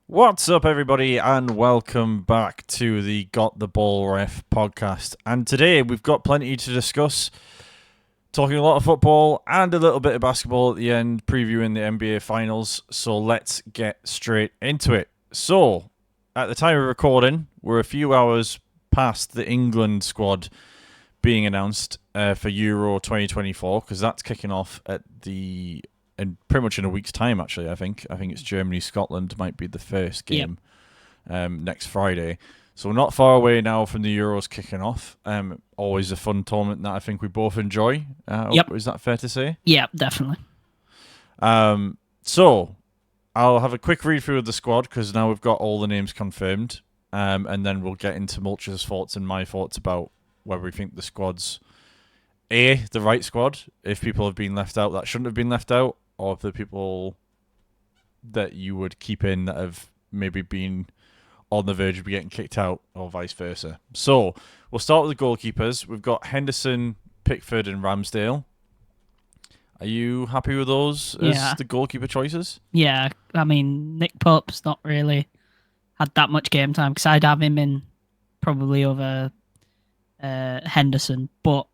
What's up, everybody, and welcome back to the Got the Ball Ref podcast. And today we've got plenty to discuss, talking a lot of football and a little bit of basketball at the end, previewing the NBA Finals. So let's get straight into it. So, at the time of recording, we're a few hours past the England squad being announced for Euro 2024, because that's kicking off in pretty much in a week's time, actually. I think it's Germany-Scotland might be the first game next Friday. So not far away now from the Euros kicking off. Always a fun tournament that I think we both enjoy. Is that fair to say? Yeah, definitely. So I'll have a quick read through of the squad, because now we've got all the names confirmed. And then we'll get into Mulch's thoughts and my thoughts about whether we think the squad's the right squad, if people have been left out that shouldn't have been left out, or if the people that you would keep in that have maybe been on the verge of getting kicked out, or vice versa. So we'll start with the goalkeepers. We've got Henderson, Pickford, and Ramsdale. Are you happy with those as the goalkeeper choices? Yeah, I mean, Nick Pope's not really had that much game time, because I'd have him in probably over Henderson, but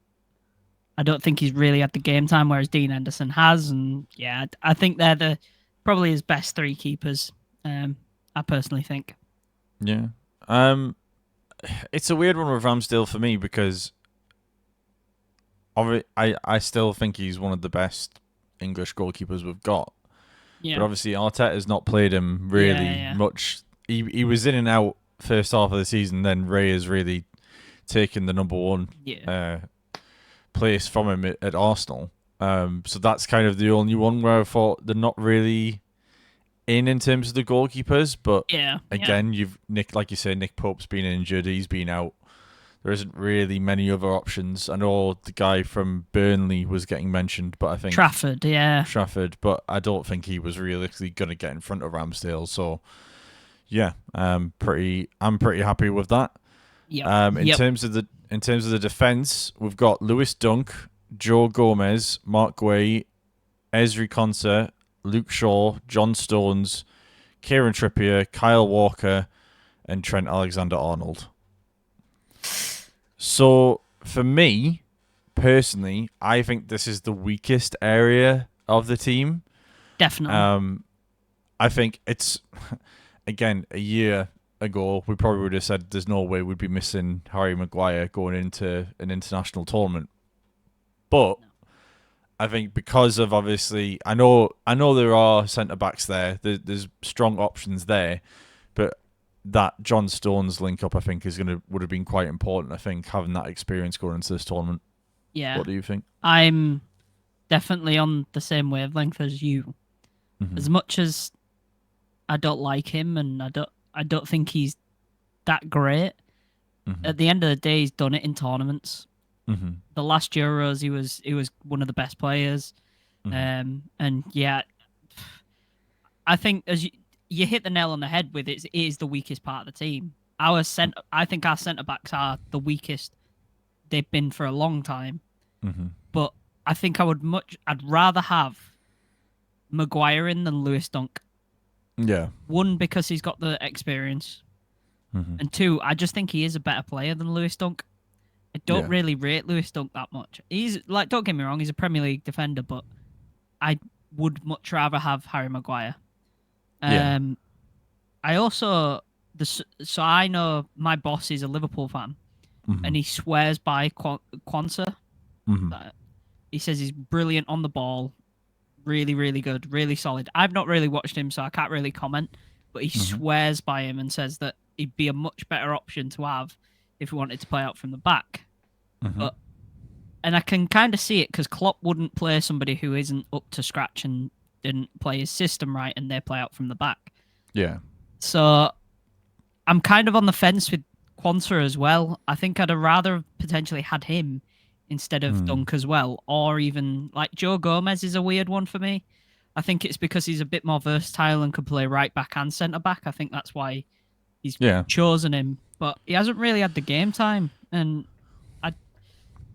I don't think he's really had the game time, whereas Dean Henderson has. And yeah, I think they're probably his best three keepers. I personally think. Yeah. It's a weird one with Ramsdale for me, because I still think he's one of the best English goalkeepers we've got. Yeah. But obviously Arteta's not played him really much. He was in and out first half of the season, then Ray has really taken the number one place from him at Arsenal. So that's kind of the only one where I thought they're not really in terms of the goalkeepers. But again, you've like you said, Nick Pope's been injured, he's been out. There isn't really many other options. I know the guy from Burnley was getting mentioned, but I think Trafford, but I don't think he was realistically going to get in front of Ramsdale. So yeah, I'm pretty happy with that. In terms of the defence, we've got Lewis Dunk, Joe Gomez, Mark Guay, Ezri Konsa, Luke Shaw, John Stones, Kieran Trippier, Kyle Walker, and Trent Alexander-Arnold. So, for me, personally, I think this is the weakest area of the team. Definitely. I think it's, again, a year ago, we probably would have said there's no way we'd be missing Harry Maguire going into an international tournament. But I think because of, obviously, I know there are centre-backs there. There's strong options there. But that John Stones link-up, I think, would have been quite important, I think, having that experience going into this tournament. Yeah. What do you think? I'm definitely on the same wavelength as you. Mm-hmm. As much as I don't like him, and I don't think he's that great. Mm-hmm. At the end of the day, he's done it in tournaments. Mm-hmm. The last Euros, he was one of the best players. Mm-hmm. And yeah, I think as you hit the nail on the head with it is the weakest part of the team. I think our centre backs are the weakest they've been for a long time. Mm-hmm. But I think I'd rather have Maguire in than Lewis Dunk. Yeah. One, because he's got the experience. Mm-hmm. And two, I just think he is a better player than Lewis Dunk. I don't really rate Lewis Dunk that much. He's like, don't get me wrong, he's a Premier League defender, but I would much rather have Harry Maguire. I also, so I know my boss is a Liverpool fan, mm-hmm. and he swears by Quansah. Mm-hmm. He says he's brilliant on the ball. Really, really good, really solid. I've not really watched him, so I can't really comment, but he mm-hmm. swears by him and says that he'd be a much better option to have if we wanted to play out from the back. Mm-hmm. And I can kind of see it, because Klopp wouldn't play somebody who isn't up to scratch and didn't play his system right, and they play out from the back. Yeah. So I'm kind of on the fence with Quansah as well. I think I'd have rather potentially had him instead of Dunk as well, or even like Joe Gomez is a weird one for me. I think it's because he's a bit more versatile and can play right back and centre back. I think that's why he's chosen him, but he hasn't really had the game time, and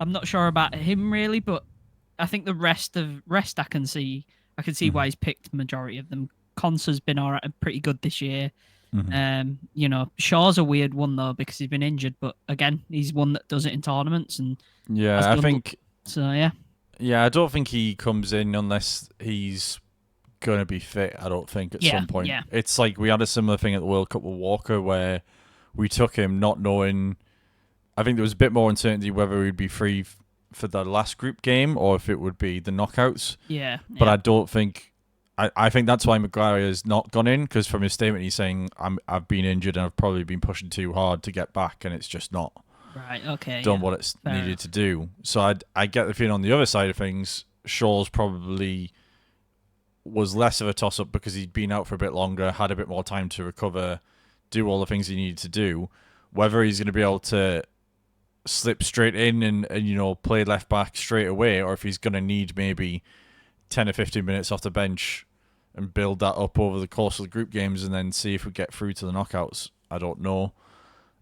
I'm not sure about him really. But I think the rest I can see why he's picked the majority of them Conser's been all right and pretty good this year. Mm-hmm. Shaw's a weird one though because he's been injured, but again, he's one that does it in tournaments and has Yeah, I done. think. So yeah. Yeah, I don't think he comes in unless he's going to be fit. I don't think at some point. Yeah. It's like we had a similar thing at the World Cup with Walker where we took him not knowing. I think there was a bit more uncertainty whether he'd be free for the last group game or if it would be the knockouts. Yeah. But I don't think. I think that's why Maguire has not gone in because from his statement he's saying I've been injured and I've probably been pushing too hard to get back and it's just not right. Okay. done what it's needed to do. So I get the feeling on the other side of things, Shaw's probably was less of a toss up because he'd been out for a bit longer, had a bit more time to recover, do all the things he needed to do. Whether he's going to be able to slip straight in and play left back straight away, or if he's going to need maybe 10 or 15 minutes off the bench and build that up over the course of the group games and then see if we get through to the knockouts. I don't know.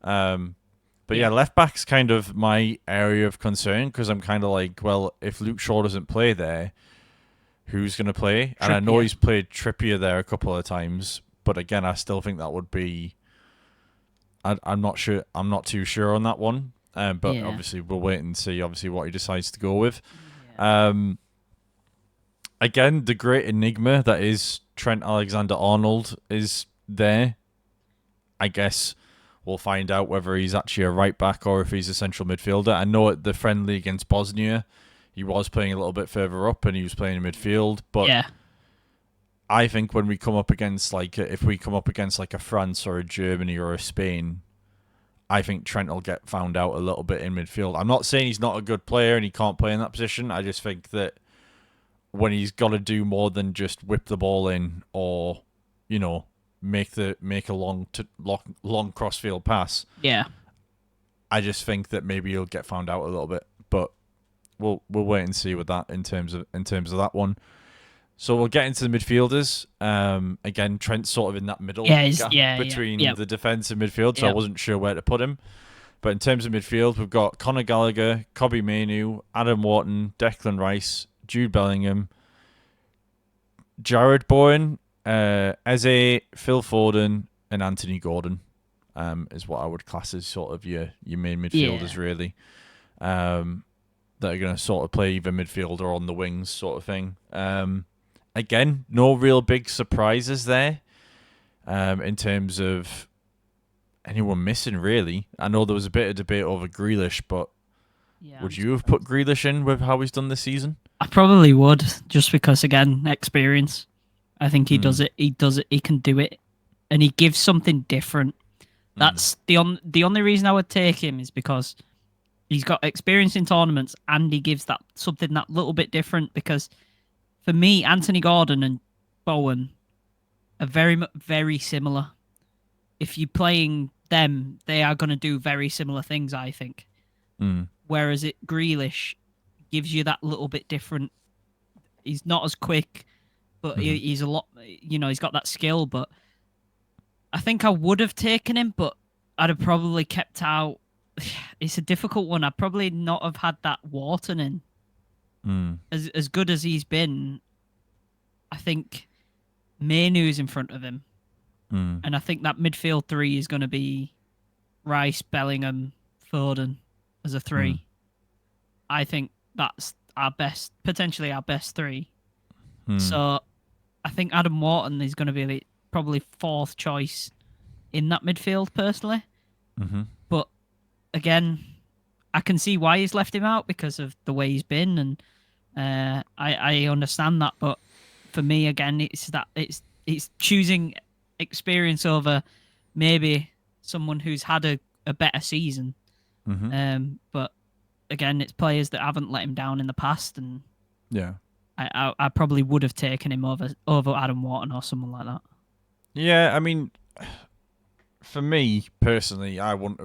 But yeah, left back's kind of my area of concern because I'm kind of like, well, if Luke Shaw doesn't play there, who's going to play? Trippier. And I know he's played Trippier there a couple of times, but again, I still think that would be. I'm not sure. I'm not too sure on that one. But obviously, we'll wait and see. Obviously, what he decides to go with. Yeah. Again, the great enigma that is Trent Alexander-Arnold is there. I guess we'll find out whether he's actually a right back or if he's a central midfielder. I know at the friendly against Bosnia, he was playing a little bit further up and he was playing in midfield. But I think when we come up against if we come up against a France or a Germany or a Spain, I think Trent will get found out a little bit in midfield. I'm not saying he's not a good player and he can't play in that position. I just think that when he's got to do more than just whip the ball in or, make a long crossfield pass. Yeah. I just think that maybe he'll get found out a little bit, but we'll wait and see with that in terms of that one. So we'll get into the midfielders. Again, Trent's sort of in that middle gap between the defence and midfield, so I wasn't sure where to put him. But in terms of midfield, we've got Conor Gallagher, Kobbie Mainoo, Adam Wharton, Declan Rice, Jude Bellingham, Jared Bowen, Eze, Phil Foden, and Anthony Gordon is what I would class as sort of your main midfielders, really. That are going to sort of play either midfield or on the wings sort of thing. Again, no real big surprises there in terms of anyone missing, really. I know there was a bit of debate over Grealish, but would you have put Grealish in with how he's done this season? I probably would, just because, again, experience. I think he does it. He does it. He can do it, and he gives something different. That's the only reason I would take him is because he's got experience in tournaments, and he gives that something that little bit different. Because for me, Anthony Gordon and Bowen are very, very similar. If you're playing them, they are going to do very similar things, I think. Whereas Grealish gives you that little bit different. He's not as quick, but he's a lot. He's got that skill. But I think I would have taken him, but I'd have probably kept out. It's a difficult one. I'd probably not have had that Wharton in. As good as he's been, I think Mainoo's in front of him. And I think that midfield three is going to be Rice, Bellingham, Foden as a three. I think that's potentially our best three. So I think Adam Wharton is going to be probably fourth choice in that midfield, personally. But again, I can see why he's left him out because of the way he's been, and I understand that. But for me, again, it's choosing experience over maybe someone who's had a better season. But again, it's players that haven't let him down in the past, and I probably would have taken him over Adam Wharton or someone like that. Yeah, I mean, for me personally, I wouldn't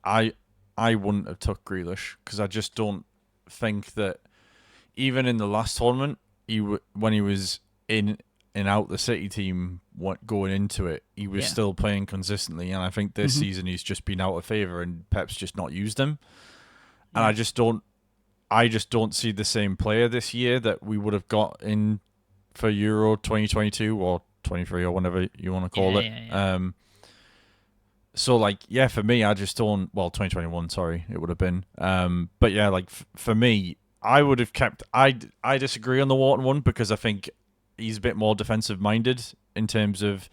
have took Grealish because I just don't think that even in the last tournament, when he was in and out the City team going into it, he was still playing consistently, and I think this season he's just been out of favour and Pep's just not used him. And I just don't see the same player this year that we would have got in for Euro 2022 or 23 or whatever you want to call it. Yeah. So, like, yeah, for me, I just don't... Well, 2021, sorry, it would have been. But yeah, like, for me, I would have kept... I disagree on the Wharton one because I think he's a bit more defensive-minded in terms of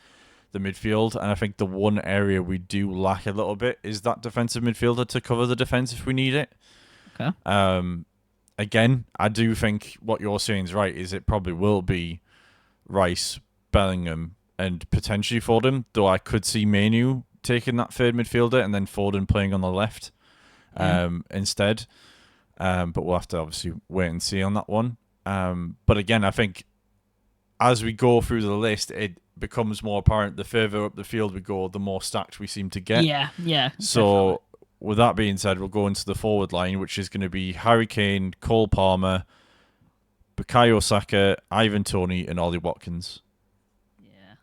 the midfield, and I think the one area we do lack a little bit is that defensive midfielder to cover the defense if we need it. Okay. Again, I do think what you're saying is right, is it probably will be Rice, Bellingham, and potentially Foden, though I could see Manu taking that third midfielder and then Foden playing on the left instead. But we'll have to obviously wait and see on that one. But again, I think as we go through the list, it becomes more apparent the further up the field we go, the more stacked we seem to get. Yeah. So definitely. With that being said, we'll go into the forward line, which is going to be Harry Kane, Cole Palmer, Bukayo Saka, Ivan Toney, and Ollie Watkins. Yeah.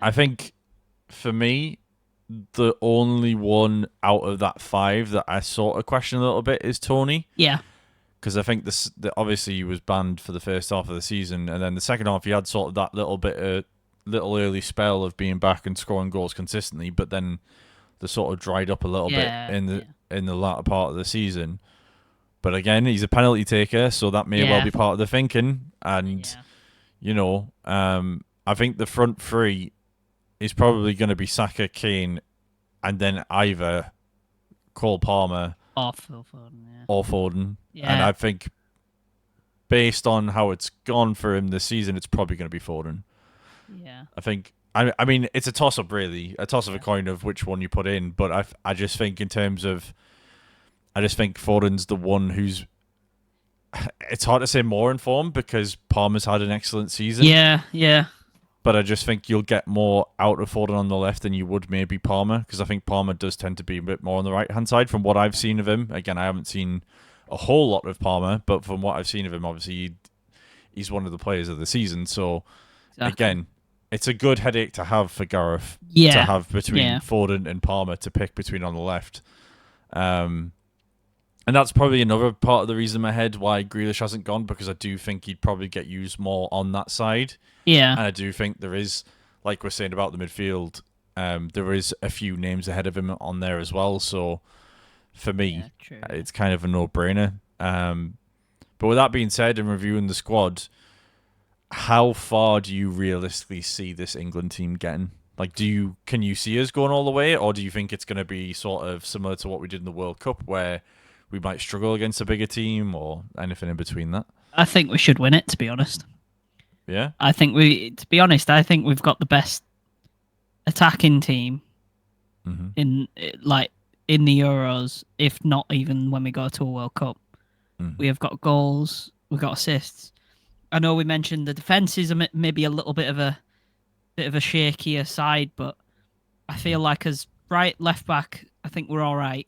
I think for me, the only one out of that 5 that I sort of question a little bit is Toney. Yeah. Because I think obviously he was banned for the first half of the season, and then the second half he had sort of that little early spell of being back and scoring goals consistently, but then they sort of dried up a little bit in the latter part of the season. But again, he's a penalty taker, so that may well be part of the thinking. And I think the front 3 is probably going to be Saka, Kane, and then either Cole Palmer or Phil Foden. Or Foden. Yeah. And I think based on how it's gone for him this season, it's probably going to be Foden. Yeah. I think. I mean, it's a toss-up, really. A toss of a coin of which one you put in. But I just think in terms of... I just think Foden's the one who's... It's hard to say more in form because Palmer's had an excellent season. Yeah. But I just think you'll get more out of Foden on the left than you would maybe Palmer, because I think Palmer does tend to be a bit more on the right-hand side from what I've seen of him. Again, I haven't seen a whole lot of Palmer, but from what I've seen of him, obviously he's one of the players of the season. So, Again, it's a good headache to have for Gareth to have between Foden and Palmer to pick between on the left. And that's probably another part of the reason in my head why Grealish hasn't gone, because I do think he'd probably get used more on that side. Yeah. And I do think there is, like we're saying about the midfield, there is a few names ahead of him on there as well. So for me, it's kind of a no-brainer. But with that being said, and reviewing the squad, how far do you realistically see this England team getting? Like, can you see us going all the way, or do you think it's going to be sort of similar to what we did in the World Cup, where we might struggle against a bigger team, or anything in between that? I think we should win it, to be honest. Yeah? I think we've got the best attacking team in the Euros, if not even when we go to a World Cup. We have got goals, we've got assists. I know we mentioned the defense is maybe a little bit of a shakier side, but I feel like as right left back, I think we're all right.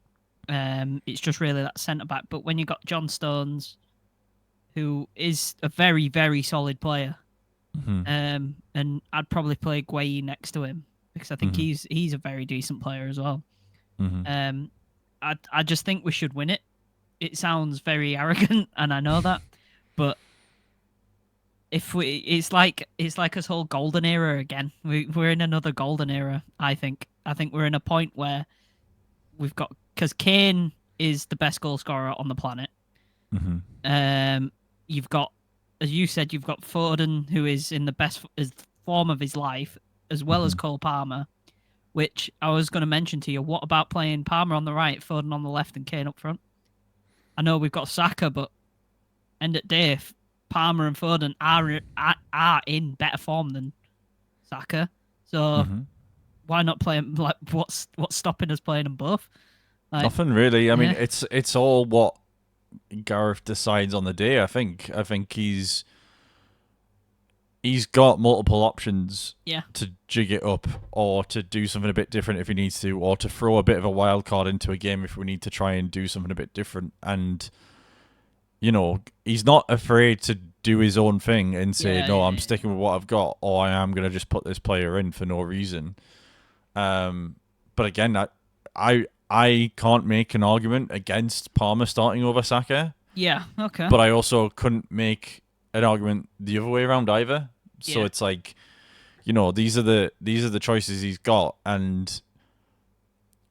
It's just really that centre back. But when you got John Stones, who is a very, very solid player, and I'd probably play Gueye next to him because I think he's a very decent player as well. I just think we should win it. It sounds very arrogant, and I know that, but it's like this whole golden era again. We're in another golden era. I think we're in a point where we've got, because Kane is the best goal scorer on the planet. You've got, as you said, you've got Foden, who is in the best form of his life, as well as Cole Palmer, which I was going to mention to you. What about playing Palmer on the right, Foden on the left, and Kane up front? I know we've got Saka, but end of the day, Palmer and Foden are in better form than Saka. So why not play them? Like, what's stopping us playing them both? Like, nothing really. I mean, it's all what Gareth decides on the day. I think he's got multiple options to jig it up, or to do something a bit different if he needs to, or to throw a bit of a wild card into a game if we need to try and do something a bit different. And he's not afraid to do his own thing and say, I'm sticking with what I've got, or I am going to just put this player in for no reason. But again, I can't make an argument against Palmer starting over Saka. Yeah, okay. But I also couldn't make an argument the other way around either. So it's like, these are the choices he's got, and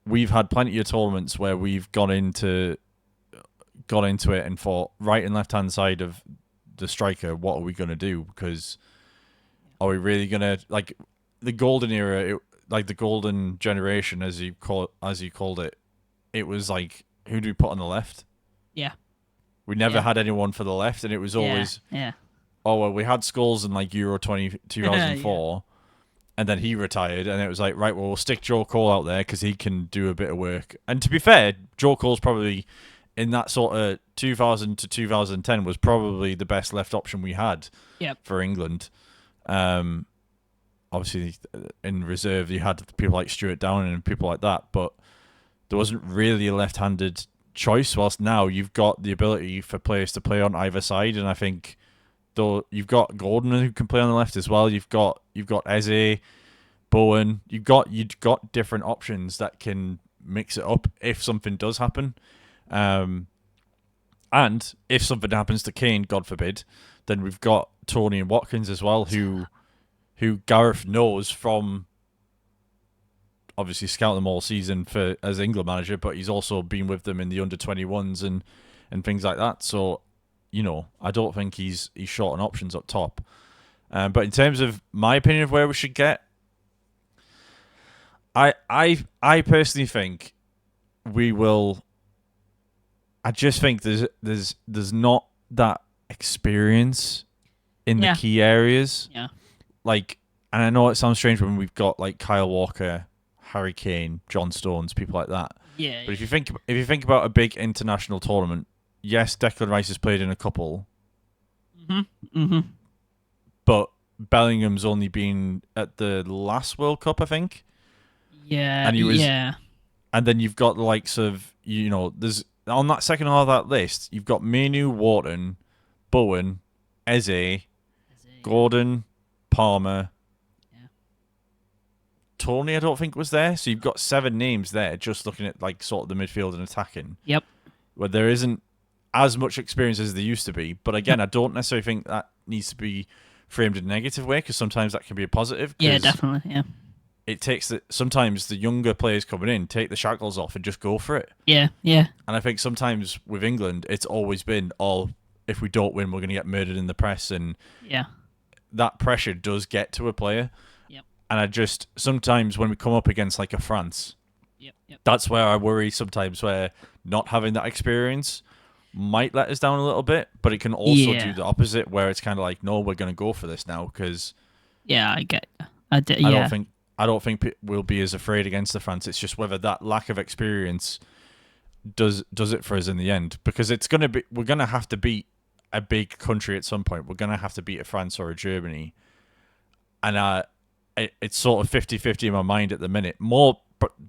we've had plenty of tournaments where we've got into it and thought right and left hand side of the striker, what are we going to do? Because are we really going to, like, the golden era, like the golden generation, as you called it, it was like, who do we put on the left? Yeah. We never had anyone for the left, and it was always, oh, well, we had Scholes in like Euro 2004, and then he retired, and it was like, right, well, we'll stick Joe Cole out there because he can do a bit of work. And to be fair, Joe Cole's probably, in that sort of 2000 to 2010, was probably the best left option we had for England. Obviously, in reserve, you had people like Stuart Downing and people like that, but there wasn't really a left-handed choice, whilst now you've got the ability for players to play on either side, and I think though you've got Gordon who can play on the left as well. You've got Eze, Bowen. You've got different options that can mix it up if something does happen. And if something happens to Kane, God forbid, then we've got Tony and Watkins as well, who Gareth knows from obviously scouting them all season as England manager, but he's also been with them in the under-21s and things like that. So, I don't think he's short on options up top. But in terms of my opinion of where we should get, I personally think we will. I just think there's not that experience in the key areas. Yeah. Like, and I know it sounds strange when we've got like Kyle Walker, Harry Kane, John Stones, people like that. Yeah. But if you think about a big international tournament, yes, Declan Rice has played in a couple. But Bellingham's only been at the last World Cup, I think. Yeah. And he was. Yeah. And then you've got the likes of, there's on that second half of that list, you've got Manu, Wharton, Bowen, Eze, Gordon, Palmer. Tony, I don't think was there. So you've got 7 names there, just looking at like sort of the midfield and attacking. Yep. Where there isn't as much experience as there used to be. But again, I don't necessarily think that needs to be framed in a negative way, because sometimes that can be a positive. Yeah, definitely. Yeah. It takes sometimes the younger players coming in take the shackles off and just go for it. Yeah, yeah. And I think sometimes with England, it's always been, if we don't win, we're going to get murdered in the press, and that pressure does get to a player. And I just, sometimes when we come up against like a France, that's where I worry sometimes, where not having that experience might let us down a little bit, but it can also do the opposite, where it's kind of like, no, we're going to go for this now, because I don't think we'll be as afraid against the France. It's just whether that lack of experience does it for us in the end, because we're going to have to beat a big country at some point. We're going to have to beat a France or a Germany, and it's sort of 50-50 in my mind at the minute.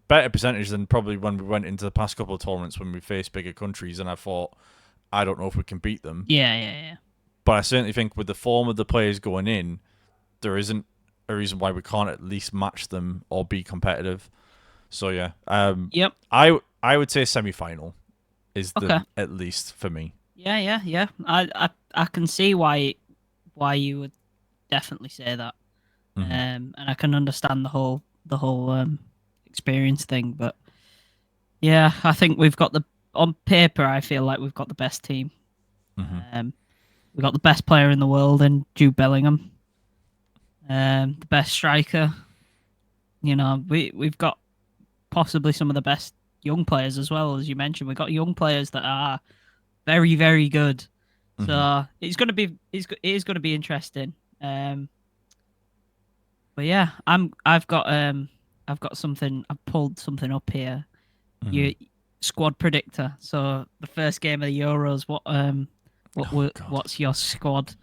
Better percentage than probably when we went into the past couple of tournaments when we faced bigger countries, and I thought, I don't know if we can beat them. Yeah. But I certainly think with the form of the players going in, there isn't a reason why we can't at least match them or be competitive. So yeah, I would say semi-final is at least for me. Yeah. I can see why you would definitely say that. And I can understand the whole experience thing, but yeah, I think we've got on paper, I feel like we've got the best team. We've got the best player in the world in Jude Bellingham, the best striker. We've got possibly some of the best young players as well, as you mentioned. We've got young players that are very, very good. So it is going to be interesting. But yeah, I've pulled something up here. Your squad predictor. So the first game of the Euros, what's your squad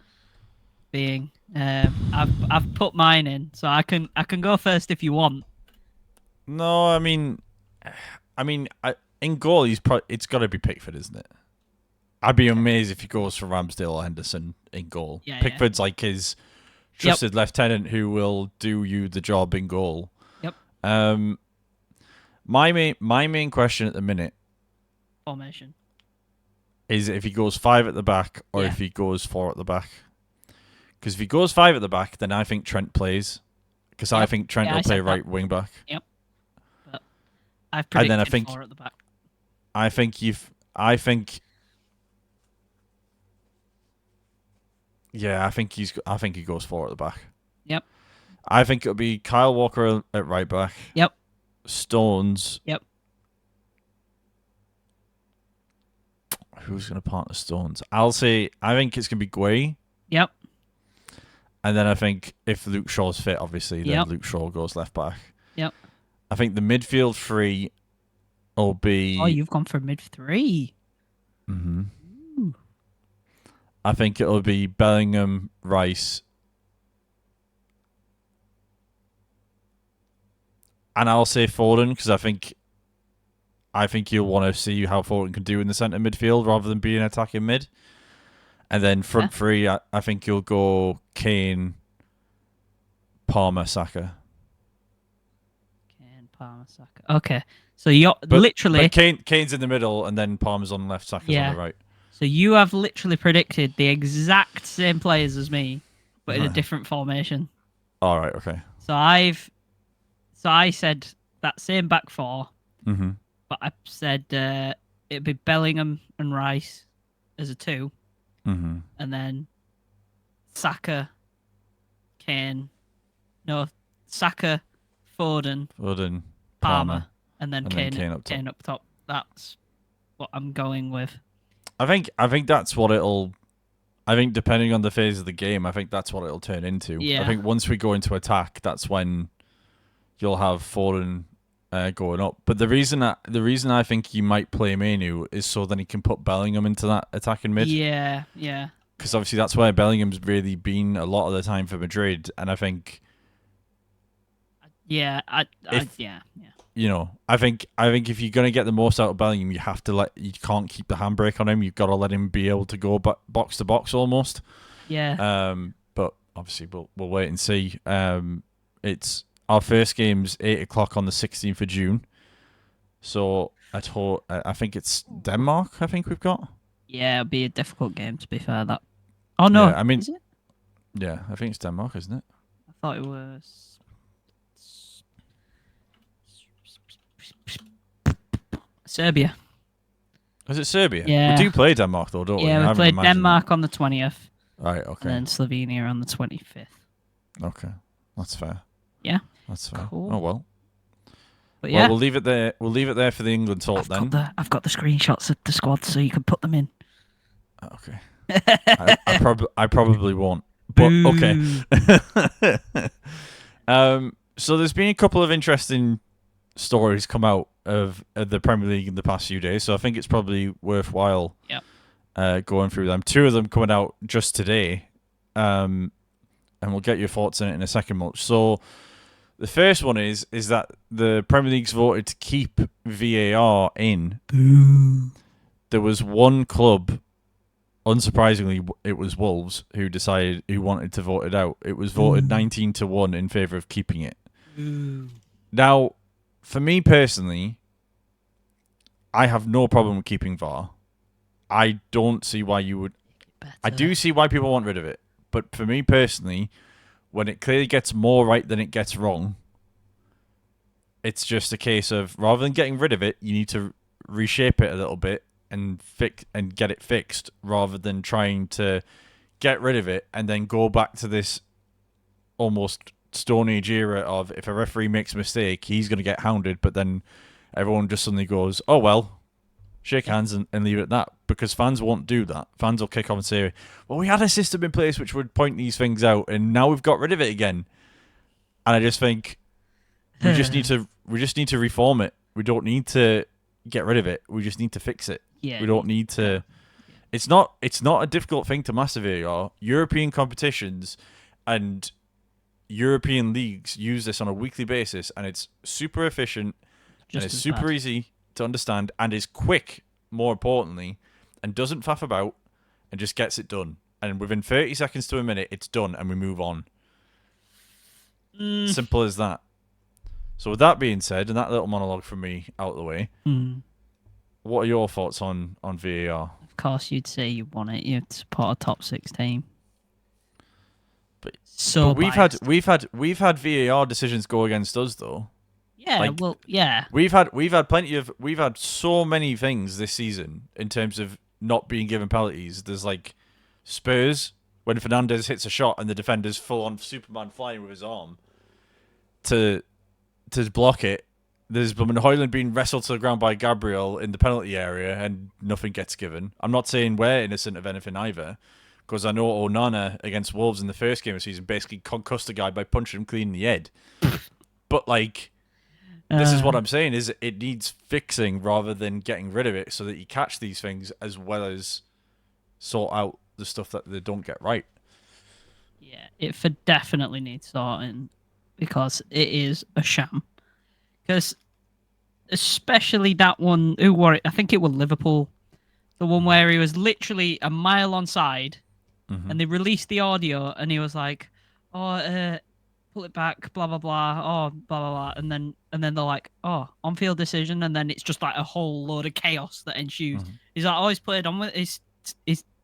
being? I've put mine in, so I can go first if you want. No, I mean, in goal, it's got to be Pickford, isn't it? I'd be amazed if he goes for Ramsdale or Henderson in goal. Yeah, Pickford's like his trusted lieutenant who will do you the job in goal. Yep. My main question at the minute formation is if he goes 5 at the back or if he goes 4 at the back. Because if he goes 5 at the back, then I think Trent plays. because I think Trent will play right wing back. Yep. But I've predicted 4 at the back. I think he goes 4 at the back. Yep. I think it'll be Kyle Walker at right back. Yep. Stones. Yep. Who's going to partner Stones? I think it's going to be Guay. Yep. And then I think if Luke Shaw's fit, obviously, then Luke Shaw goes left back. Yep. I think the midfield 3 will be... Oh, you've gone for mid 3. Mm-hmm. Ooh. I think it'll be Bellingham, Rice, and I'll say Foden because I think you'll want to see how Foden can do in the centre midfield rather than being attacking mid. And then front 3, I think you'll go Kane, Palmer, Saka. Kane, Palmer, Saka. Okay, so you're literally... But Kane's in the middle and then Palmer's on the left, Saka's on the right. So you have literally predicted the exact same players as me, but in a different formation. All right, okay. So I said that same back 4, but I said it'd be Bellingham and Rice as a 2, and then Saka, Saka, Foden, Palmer, and then Kane up top. That's what I'm going with. I think that's what it'll... I think depending on the phase of the game, I think that's what it'll turn into. Yeah. I think once we go into attack, that's when you'll have Foden going up. But the reason I think you might play Manu is so then he can put Bellingham into that attacking mid. Yeah. Because obviously that's where Bellingham's really been a lot of the time for Madrid, and I think... Yeah, You know, I think if you're gonna get the most out of Bellingham, you can't keep the handbrake on him. You've got to let him be able to go box to box almost. Yeah. But obviously we'll wait and see. It's our first game's 8:00 on the 16th of June. So I think it's Denmark. I think we've got. Yeah, it'll be a difficult game to be fair. That. Oh no, yeah, I mean, is it? Yeah, I think it's Denmark, isn't it? I thought it was. Serbia. Is it Serbia? Yeah. We do play Denmark though, don't we? Yeah, we played Denmark on the 20th. Right, okay. And then Slovenia on the 25th. Okay, that's fair. Yeah. That's fair. Cool. Oh well. But yeah. Well, we'll leave it there. We'll leave it there for the England talk then. I've got the screenshots of the squad, so you can put them in. Okay. I probably won't. But okay. So there's been a couple of interesting stories come out of the Premier League in the past few days, so I think it's probably worthwhile going through them. 2 of them coming out just today, and we'll get your thoughts on it in a second much. So the first one is that the Premier League's voted to keep VAR in. Boo. There was one club, unsurprisingly, it was Wolves, who wanted to vote it out. It was voted 19-1 in favour of keeping it. Now, for me personally, I have no problem with keeping VAR. I don't see why you would... I do see why people want rid of it. But for me personally, when it clearly gets more right than it gets wrong, it's just a case of, rather than getting rid of it, you need to reshape it a little bit and get it fixed, rather than trying to get rid of it and then go back to this almost Stone Age era of, if a referee makes a mistake, he's going to get hounded, but then everyone just suddenly goes, oh well, shake hands and leave it at that, because fans won't do that. Fans will kick off and say, well, we had a system in place which would point these things out and now we've got rid of it again. And I just think we just need to reform it. We don't need to get rid of it. We just need to fix it. Yeah, we don't need to... It's not a difficult thing to master VAR. European competitions and European leagues use this on a weekly basis, and it's super efficient, and it's super easy to understand, and is quick, more importantly, and doesn't faff about, and just gets it done. And within 30 seconds to a minute, it's done, and we move on. Simple as that. So with that being said, and that little monologue from me out of the way, what are your thoughts on VAR? Of course, you'd say you want it. You'd support a top 6 team. so biased. we've had VAR decisions go against us though. Yeah, like, well, yeah. We've had so many things this season in terms of not being given penalties. There's like Spurs when Fernandes hits a shot and the defender's full on Superman flying with his arm to block it. There's Hoyland being wrestled to the ground by Gabriel in the penalty area and nothing gets given. I'm not saying we're innocent of anything either, because I know Onana against Wolves in the first game of the season basically concussed a guy by punching him clean in the head. But like, this is what I'm saying, is it needs fixing rather than getting rid of it so that you catch these things as well as sort out the stuff that they don't get right. Yeah, it definitely needs sorting because it is a sham. Because especially that one, who were it? I think it was Liverpool. The one where he was literally a mile onside and they released the audio and he was like, oh, pull it back, blah, blah, blah, oh, blah, blah, blah. And then they're like, oh, on-field decision. And then it's just like a whole load of chaos that ensues. He's like, oh, he's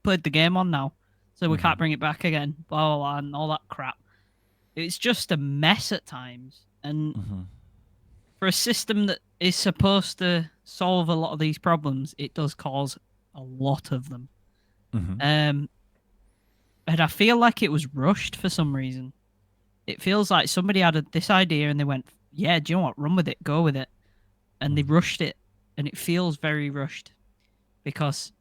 played the game on now, so we can't bring it back again, blah, blah, blah, and all that crap. It's just a mess at times. And for a system that is supposed to solve a lot of these problems, it does cause a lot of them. And I feel like it was rushed for some reason. It feels like somebody had this idea and they went, yeah, do you know what? Run with it. Go with it. And they rushed it. And it feels very rushed. Because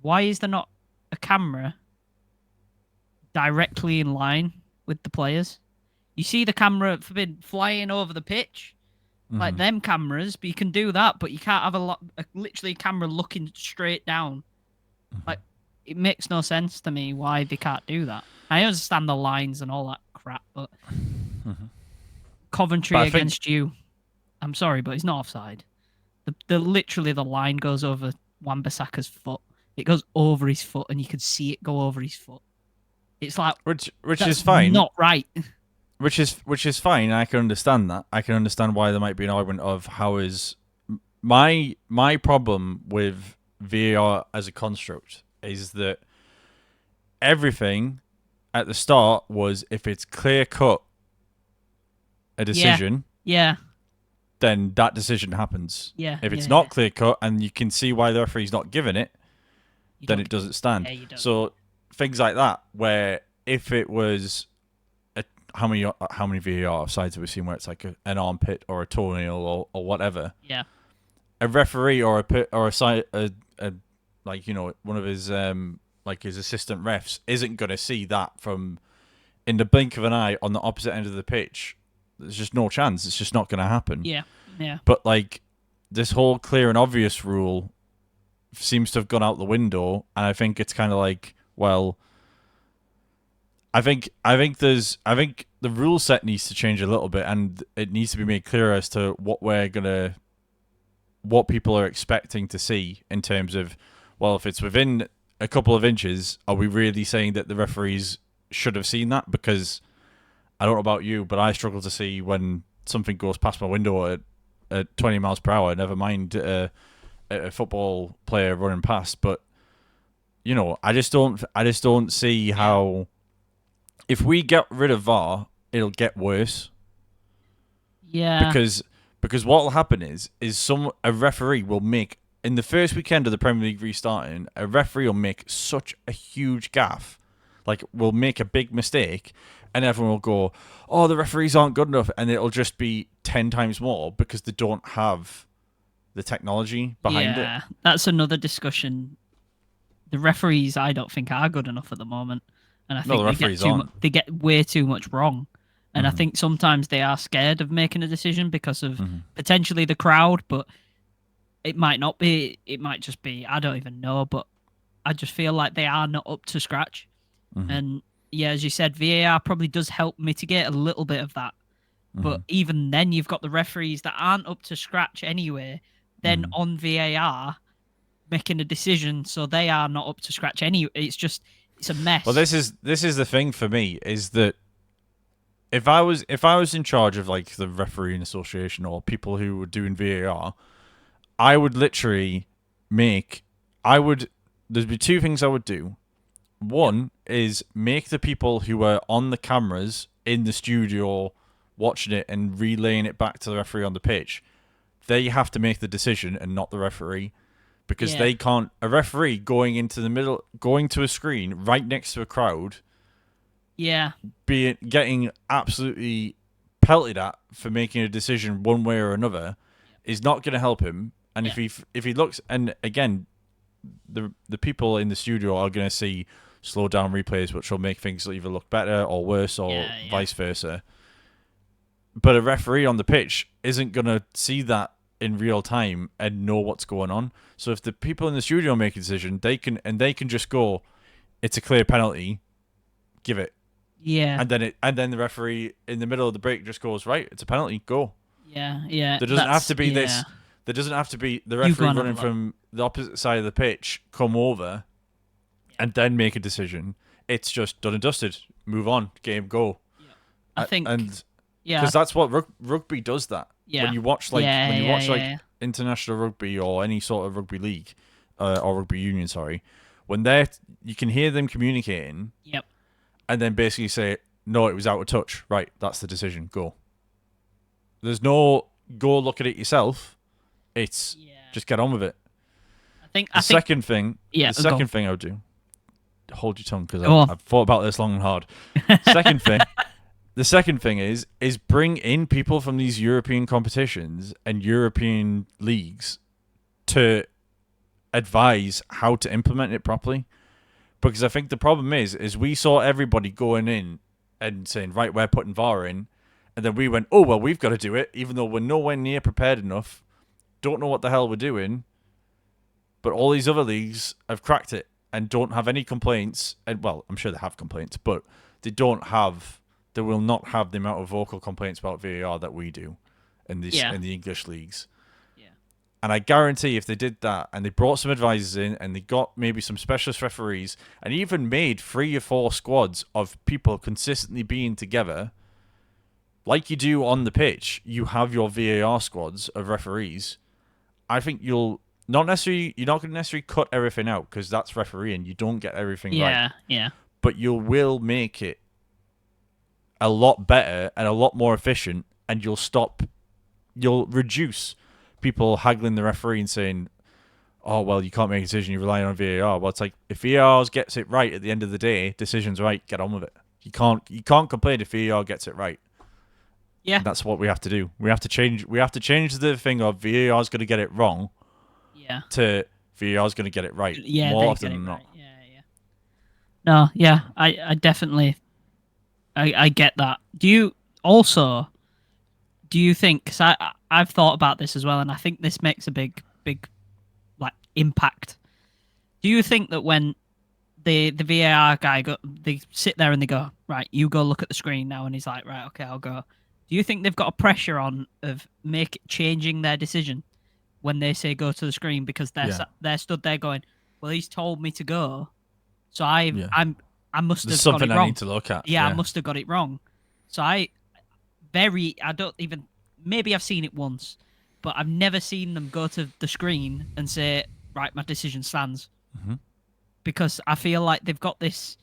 why is there not a camera directly in line with the players? You see the camera flying over the pitch, like them cameras, but you can do that, but you can't have literally a camera looking straight down. Like, it makes no sense to me why they can't do that. I understand the lines and all that crap, but Coventry against you, I'm sorry, but it's not offside. Literally the line goes over Wan-Bissaka's foot. It goes over his foot, and you can see it go over his foot. It's like which is fine, not right. Which is fine. I can understand that. I can understand why there might be an argument of how is my problem with VAR as a construct is that everything at the start was if it's clear cut a decision, then that decision happens. If it's not clear cut and you can see why the referee's not giving it, then it doesn't stand. So things like that, where if it was how many VAR offsides have we seen where it's like an armpit or a toenail or whatever? Yeah. A referee or a side like, you know, one of his like his assistant refs isn't going to see that from in the blink of an eye on the opposite end of the pitch. There's just no chance. It's just not going to happen. Yeah. But like this whole clear and obvious rule seems to have gone out the window, and I think it's kind of like, well, I think the rule set needs to change a little bit, and it needs to be made clear as to what people are expecting to see in terms of, well, if it's within a couple of inches, are we really saying that the referees should have seen that? Because I don't know about you, but I struggle to see when something goes past my window at 20 miles per hour. Never mind a football player running past, but you know, I just don't see how. If we get rid of VAR, it'll get worse. Yeah. Because what will happen is a referee will make, in the first weekend of the Premier League restarting, a referee will make such a huge gaffe, like will make a big mistake, and everyone will go, "Oh, the referees aren't good enough," and it'll just be 10 times more because they don't have the technology behind it. Yeah, that's another discussion. The referees, I don't think, are good enough at the moment. And I think they get way too much wrong. And I think sometimes they are scared of making a decision because of potentially the crowd, but it might not be. It might just be, I don't even know, but I just feel like they are not up to scratch. And yeah, as you said, VAR probably does help mitigate a little bit of that. But even then, you've got the referees that aren't up to scratch anyway, then on VAR making a decision, so they are not up to scratch anyway. It's a mess. Well, this is the thing for me, is that if I was in charge of like the refereeing association or people who were doing VAR, I would literally there'd be two things I would do. One is make the people who are on the cameras in the studio watching it and relaying it back to the referee on the pitch. They have to make the decision and not the referee, because they can't. A referee going into the middle, going to a screen right next to a crowd, getting absolutely pelted at for making a decision one way or another, is not going to help him. And if he looks, and again, the people in the studio are going to see slow down replays, which will make things either look better or worse or vice versa. But a referee on the pitch isn't going to see that in real time and know what's going on. So if the people in the studio make a decision, they can just go, it's a clear penalty, give it. Yeah. And then the referee in the middle of the break just goes, right, it's a penalty, go. Yeah. There doesn't have to be this. There doesn't have to be the referee running from the opposite side of the pitch, come over, and then make a decision. It's just done and dusted. Move on, game, go. Yeah. I think, because that's what rugby does. That when you watch international rugby or any sort of rugby league or rugby union, when you can hear them communicating. Yep. And then basically say, no, it was out of touch. Right, that's the decision. Go. There's no go look at it yourself. It's just get on with it. The second thing I would do, hold your tongue because I've thought about this long and hard. The second thing is bring in people from these European competitions and European leagues to advise how to implement it properly. Because I think the problem is we saw everybody going in and saying, right, we're putting VAR in. And then we went, oh, well, we've got to do it, even though we're nowhere near prepared enough. Don't know what the hell we're doing. But all these other leagues have cracked it and don't have any complaints. And well, I'm sure they have complaints, but they will not have the amount of vocal complaints about VAR that we do in the English leagues. Yeah. And I guarantee if they did that and they brought some advisors in and they got maybe some specialist referees and even made 3 or 4 squads of people consistently being together, like you do on the pitch, you have your VAR squads of referees. I think you're not going to necessarily cut everything out because that's refereeing. You don't get everything right. Yeah. But you will make it a lot better and a lot more efficient, and you'll reduce people haggling the referee and saying, oh, well, you can't make a decision, you're relying on VAR. Well, it's like, if VAR gets it right at the end of the day, decision's right, get on with it. You can't complain if VAR gets it right. Yeah. And that's what we have to do. We have to change the thing of VAR's going to get it wrong. Yeah. To VAR's going to get it right. Yeah, more often than not. Right. Yeah. No, yeah, I definitely I get that. Do you think, because I've thought about this as well, and I think this makes a big like impact. Do you think that when the VAR guy they sit there and they go, right, you go look at the screen now, and he's like, right, okay, I'll go. Do you think they've got a pressure on of changing their decision when they say go to the screen, because they're stood there going, well, he's told me to go, so I must have got it wrong. I need to look at. Yeah, I must have got it wrong. So maybe I've seen it once, but I've never seen them go to the screen and say, right, my decision stands. Mm-hmm. Because I feel like they've got this,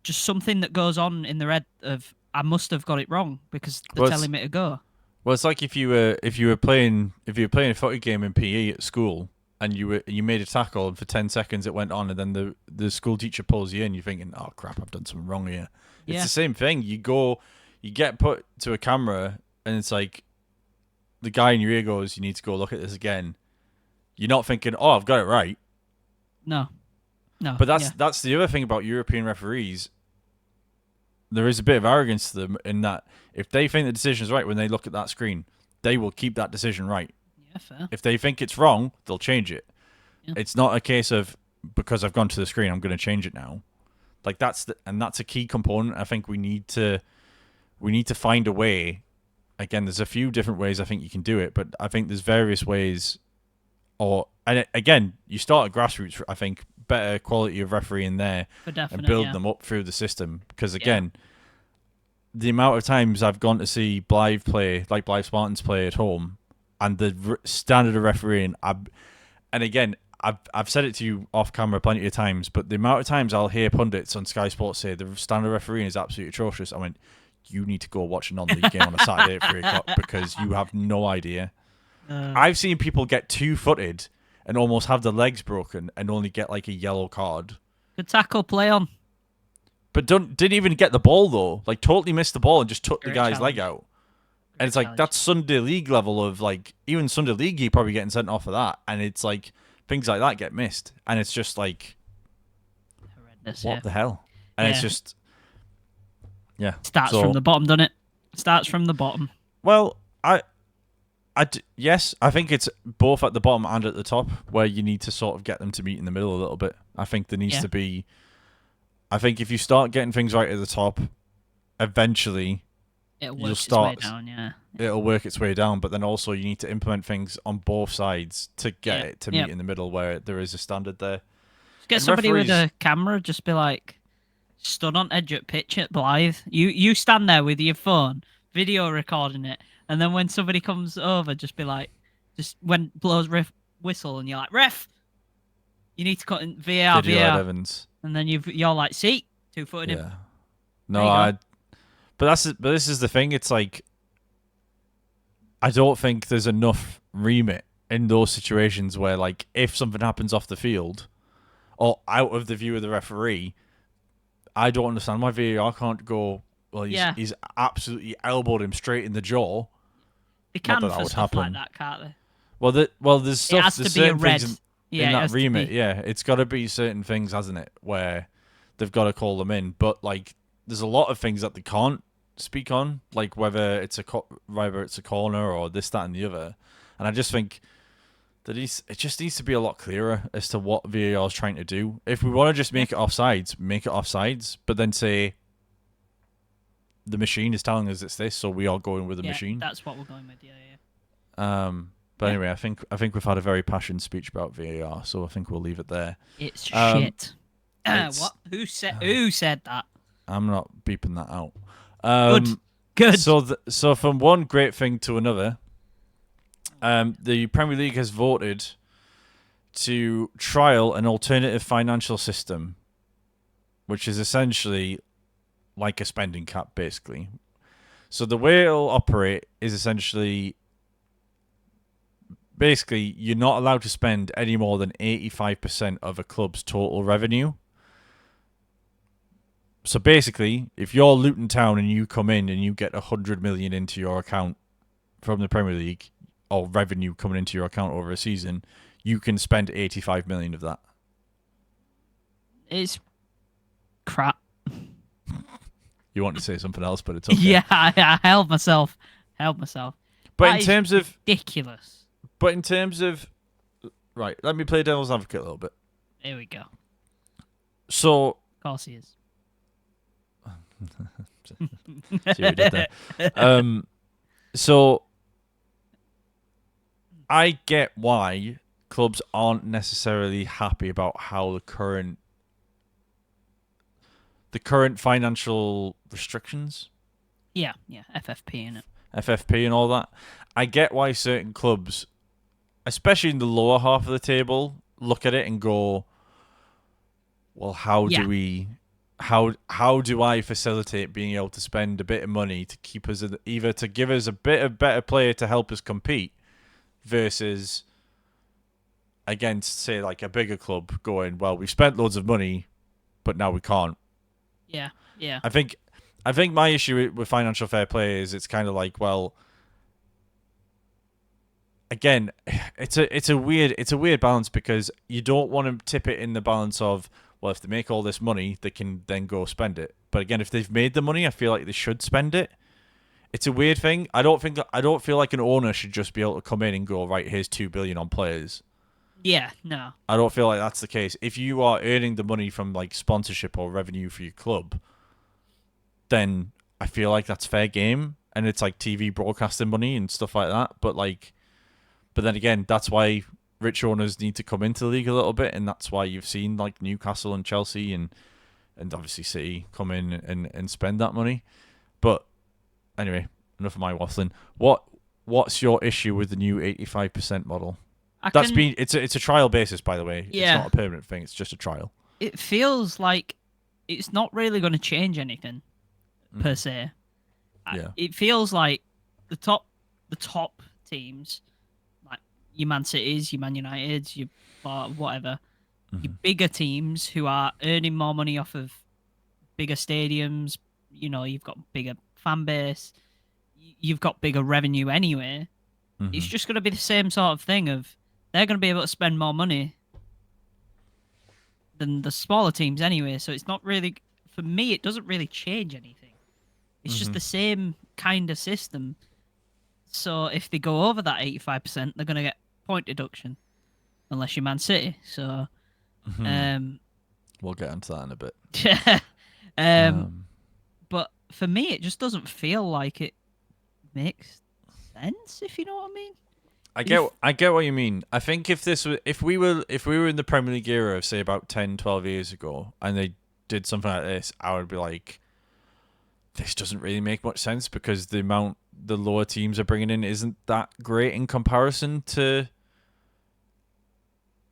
just something that goes on in their head of, I must have got it wrong because they're telling me to go. Well, it's like if you were playing a footy game in PE at school and you made a tackle and for 10 seconds it went on, and then the school teacher pulls you in, you're thinking, oh crap, I've done something wrong here. It's the same thing. You get put to a camera and it's like the guy in your ear goes, you need to go look at this again. You're not thinking, oh, I've got it right. No. But that's the other thing about European referees. There is a bit of arrogance to them in that if they think the decision is right when they look at that screen, they will keep that decision right. Yeah, fair. If they think it's wrong, they'll change it. Yeah. It's not a case of, because I've gone to the screen, I'm going to change it now. Like that's a key component. I think we need to find a way. Again, there's a few different ways I think you can do it, but I think there's various ways. Again, you start at grassroots. I think better quality of refereeing there and build them up through the system. Because again, the amount of times I've gone to see Blythe Spartans play at home, and the standard of refereeing, and again, I've said it to you off camera plenty of times, but the amount of times I'll hear pundits on Sky Sports say the standard refereeing is absolutely atrocious. I went, you need to go watch a non-league game on a Saturday at 3 o'clock because you have no idea. I've seen people get 2-footed and almost have their legs broken and only get like a yellow card. Good tackle, play on. But didn't even get the ball though. Like totally missed the ball and just took the guy's leg out. And it's like that's Sunday league level of like even Sunday league you're probably getting sent off for that. And it's like things like that get missed. And it's just like horrendous, what the hell? And it's just starts from the bottom, doesn't it? Starts from the bottom. Well, yes, I think it's both at the bottom and at the top where you need to sort of get them to meet in the middle a little bit. I think there needs to be. I think if you start getting things right at the top, eventually you'll start. Its way down, It'll work its way down, but then also you need to implement things on both sides to get it to meet in the middle where there is a standard there. Just get somebody with a camera, just be like, stood on edge at pitch at Blythe. You stand there with your phone, video recording it, and then when somebody comes over, just be like, just when blows whistle, and you're like, ref, you need to cut in VAR, VAR. Evans. And then you're like, see, 2-footed him. No, but this is the thing. It's like I don't think there's enough remit in those situations where, like, if something happens off the field or out of the view of the referee, I don't understand why VAR can't go. Well, he's absolutely elbowed him straight in the jaw. They can for stuff like that, can't they? Well, there's stuff. It has to be a red. In that remit, it's got to be certain things, hasn't it, where they've got to call them in. But like, there's a lot of things that they can't speak on, like whether it's a corner or this, that, and the other. And I just think that it just needs to be a lot clearer as to what VAR is trying to do. If we want to just make it offsides, make it offsides, but then say the machine is telling us it's this, so we are going with the machine. That's what we're going with. Yeah. But anyway, I think we've had a very passionate speech about VAR, so I think we'll leave it there. It's shit. What? Who said that? I'm not beeping that out. Good. So from one great thing to another, the Premier League has voted to trial an alternative financial system, which is essentially like a spending cap, basically. So the way it'll operate is essentially, basically, you're not allowed to spend any more than 85% of a club's total revenue. So basically, if you're Luton Town and you come in and you get 100 million into your account from the Premier League, or revenue coming into your account over a season, you can spend 85 million of that. It's crap. You want to say something else, but it's okay. Yeah, I held myself. But That in terms of ridiculous. But in terms of right, let me play devil's advocate a little bit. Here we go. So, of course he is. See what we did there. So I get why clubs aren't necessarily happy about how the current financial restrictions. Yeah, FFP in it. FFP and all that. I get why certain clubs, especially in the lower half of the table, look at it and go, well, how do I facilitate being able to spend a bit of money to keep us either to give us a bit of better player to help us compete versus against, say, like a bigger club going, well, we've spent loads of money, but now we can't. Yeah. I think my issue with financial fair play is it's kind of like, well, again, it's a weird balance because you don't want to tip it in the balance of, well, if they make all this money, they can then go spend it. But again, if they've made the money, I feel like they should spend it. It's a weird thing. I don't feel like an owner should just be able to come in and go, right, here's 2 billion on players. Yeah, no. I don't feel like that's the case. If you are earning the money from like sponsorship or revenue for your club, then I feel like that's fair game, and it's like TV broadcasting money and stuff like that. But then again, that's why rich owners need to come into the league a little bit, and that's why you've seen like Newcastle and Chelsea and obviously City come in and spend that money. But anyway, enough of my waffling. What's your issue with the new 85% model? It's a trial basis, by the way. Yeah. It's not a permanent thing. It's just a trial. It feels like it's not really going to change anything per se. Yeah. It feels like the top teams, like your Man Cities, your Man Uniteds, your whatever, your bigger teams who are earning more money off of bigger stadiums. You know, you've got bigger fan base, you've got bigger revenue anyway. It's just going to be the same sort of thing of they're going to be able to spend more money than the smaller teams anyway. So it's not really, for me, it doesn't really change anything. It's just the same kind of system. So if they go over that 85%, they're going to get point deduction, unless you're Man City. So, we'll get into that in a bit. But for me, it just doesn't feel like it makes sense, if you know what I mean. I get what you mean. I think if we were in the Premier League era of say about 10, 12 years ago, and they did something like this, I would be like, this doesn't really make much sense because the amount the lower teams are bringing in isn't that great in comparison to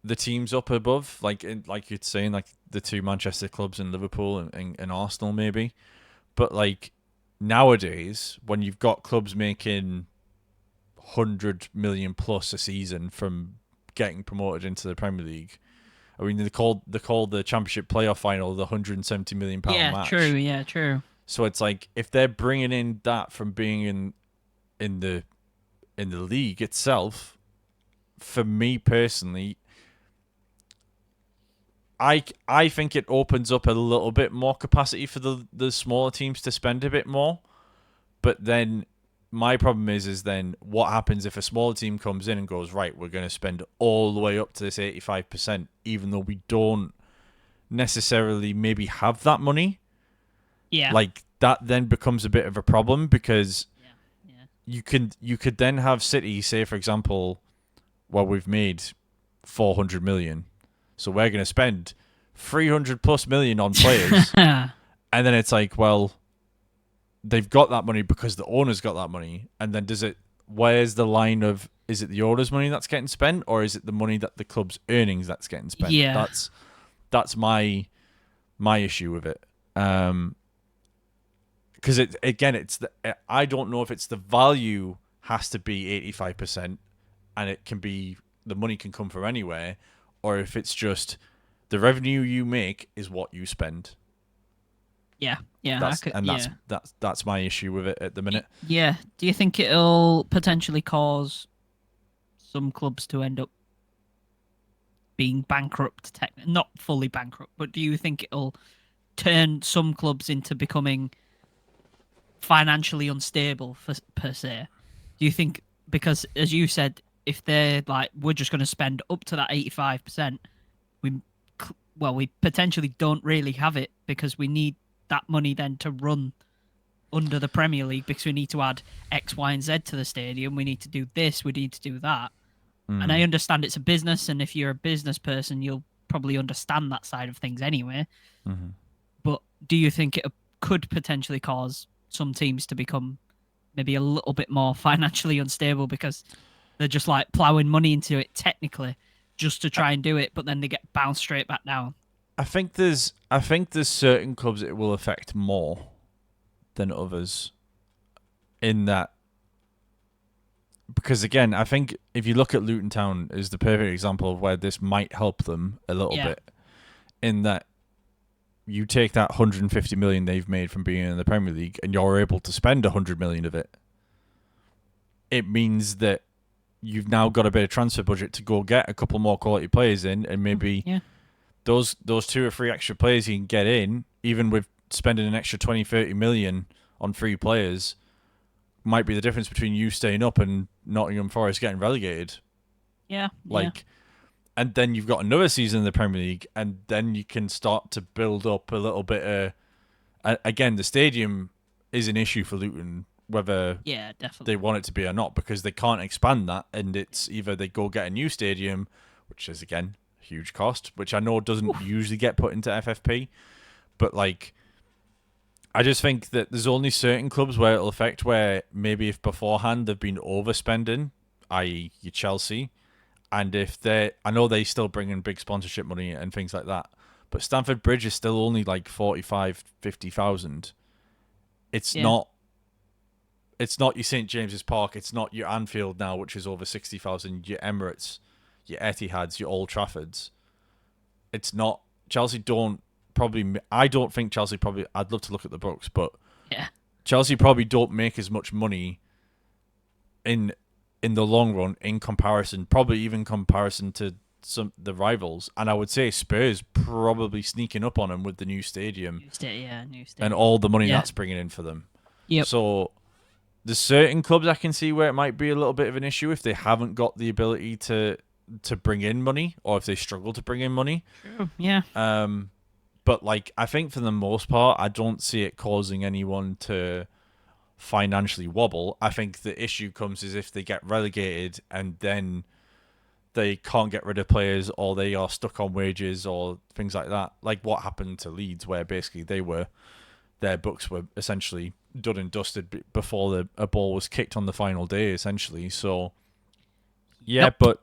the teams up above. Like you're saying, like the two Manchester clubs and Liverpool and Arsenal maybe. But like nowadays, when you've got clubs making 100 million plus a season from getting promoted into the Premier League, I mean they called the Championship playoff final the 170 million pound match. Yeah, true. So it's like if they're bringing in that from being in the league itself, for me personally, I think it opens up a little bit more capacity for the smaller teams to spend a bit more. But then my problem is then what happens if a smaller team comes in and goes, right, we're going to spend all the way up to this 85%, even though we don't necessarily maybe have that money. Yeah. Like that then becomes a bit of a problem because you could then have City say, for example, well, we've made 400 million. So we're going to spend 300 plus million on players. And then it's like, well, they've got that money because the owner's got that money. And then where's the line of, is it the owner's money that's getting spent or is it the money that the club's earnings that's getting spent? Yeah. That's my issue with it. Because I don't know if it's the value has to be 85% and it can be, the money can come from anywhere, or if it's just the revenue you make is what you spend. Yeah. That's my issue with it at the minute. Yeah. Do you think it'll potentially cause some clubs to end up being bankrupt? Not fully bankrupt, but do you think it'll turn some clubs into becoming financially unstable per se? Do you think, because as you said, if they're like, we're just going to spend up to that 85%, we potentially don't really have it because we need that money then to run under the Premier League because we need to add X, Y, and Z to the stadium. We need to do this. We need to do that. And I understand it's a business, and if you're a business person, you'll probably understand that side of things anyway. But do you think it could potentially cause some teams to become maybe a little bit more financially unstable because they're just like plowing money into it technically just to try and do it, but then they get bounced straight back down? I think there's certain clubs it will affect more than others in that, because again, I think if you look at Luton Town is the perfect example of where this might help them a little bit, in that you take that 150 million they've made from being in the Premier League and you're able to spend 100 million of it. It means that you've now got a bit of transfer budget to go get a couple more quality players in, and maybe those 2 or 3 extra players you can get in, even with spending an extra 20, 30 million on 3 players, might be the difference between you staying up and Nottingham Forest getting relegated. And then you've got another season in the Premier League, and then you can start to build up a little bit of... Again, the stadium is an issue for Luton, whether they want it to be or not, because they can't expand that, and it's either they go get a new stadium, which is, again, a huge cost, which I know doesn't usually get put into FFP, but, like... I just think that there's only certain clubs where it'll affect, where maybe if beforehand they've been overspending, i.e. your Chelsea, And I know they still bring in big sponsorship money and things like that, but Stamford Bridge is still only like 45, 50,000. It's not your St. James's Park. It's not your Anfield now, which is over 60,000. Your Emirates, your Etihads, your Old Traffords. It's not. Chelsea don't probably. I don't think Chelsea probably. I'd love to look at the books, but Chelsea probably don't make as much money in the long run in comparison, probably even comparison to the rivals. And I would say Spurs probably sneaking up on them with the new stadium, new stadium, and all the money that's bringing in for them. Yep. So there's certain clubs I can see where it might be a little bit of an issue if they haven't got the ability to bring in money, or if they struggle to bring in money. True. Yeah. But like, I think for the most part, I don't see it causing anyone to financially wobble. I think the issue comes is if they get relegated and then they can't get rid of players, or they are stuck on wages or things like that. Like what happened to Leeds, where basically their books were essentially done and dusted before a ball was kicked on the final day, essentially. So yeah, but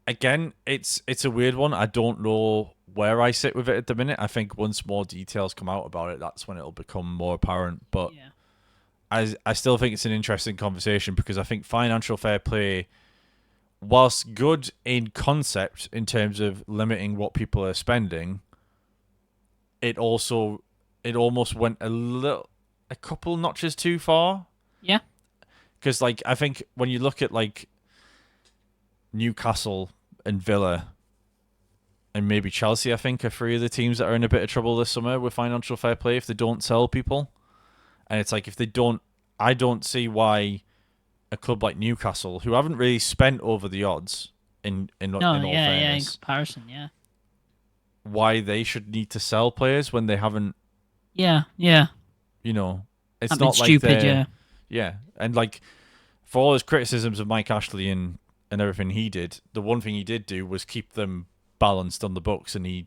again, it's a weird one. I don't know where I sit with it at the minute. I think once more details come out about it, that's when it'll become more apparent. But I still think it's an interesting conversation, because I think financial fair play, whilst good in concept in terms of limiting what people are spending, it almost went a couple notches too far. Yeah. Because like, I think when you look at like Newcastle and Villa and maybe Chelsea, I think are three of the teams that are in a bit of trouble this summer with financial fair play if they don't sell people. And it's like, if they don't, I don't see why a club like Newcastle, who haven't really spent over the odds in all fairness, in comparison, why they should need to sell players when they haven't. Yeah. You know, it's That'd not like stupid. Yeah, and like, for all his criticisms of Mike Ashley and everything he did, the one thing he did do was keep them balanced on the books, and he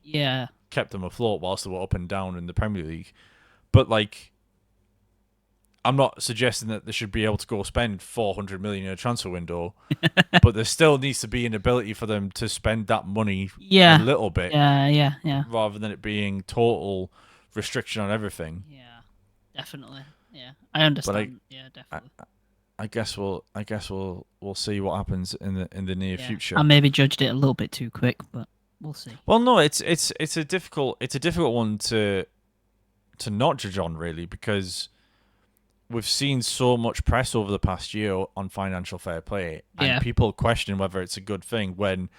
kept them afloat whilst they were up and down in the Premier League. But like, I'm not suggesting that they should be able to go spend 400 million in a transfer window, but there still needs to be an ability for them to spend that money a little bit, rather than it being total restriction on everything. Yeah, definitely. Yeah, I understand. Definitely. I guess we'll see what happens in the near future. I maybe judged it a little bit too quick, but we'll see. Well, no, it's a difficult one to not judge on, really, because we've seen so much press over the past year on financial fair play, and people question whether it's a good thing, when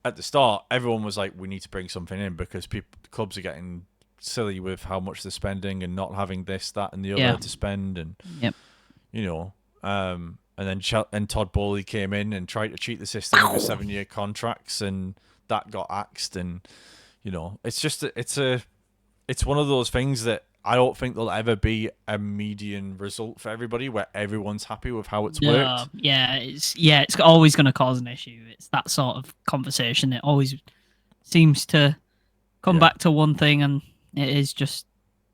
at the start everyone was like, we need to bring something in because clubs are getting silly with how much they're spending and not having this, that, and the other to spend, and you know, and then Todd Bowley came in and tried to cheat the system with 7-year contracts, and that got axed, and you know, it's just it's one of those things that I don't think there'll ever be a median result for everybody where everyone's happy with how it's worked. It's always going to cause an issue. It's that sort of conversation. It always seems to come back to one thing, and it is just,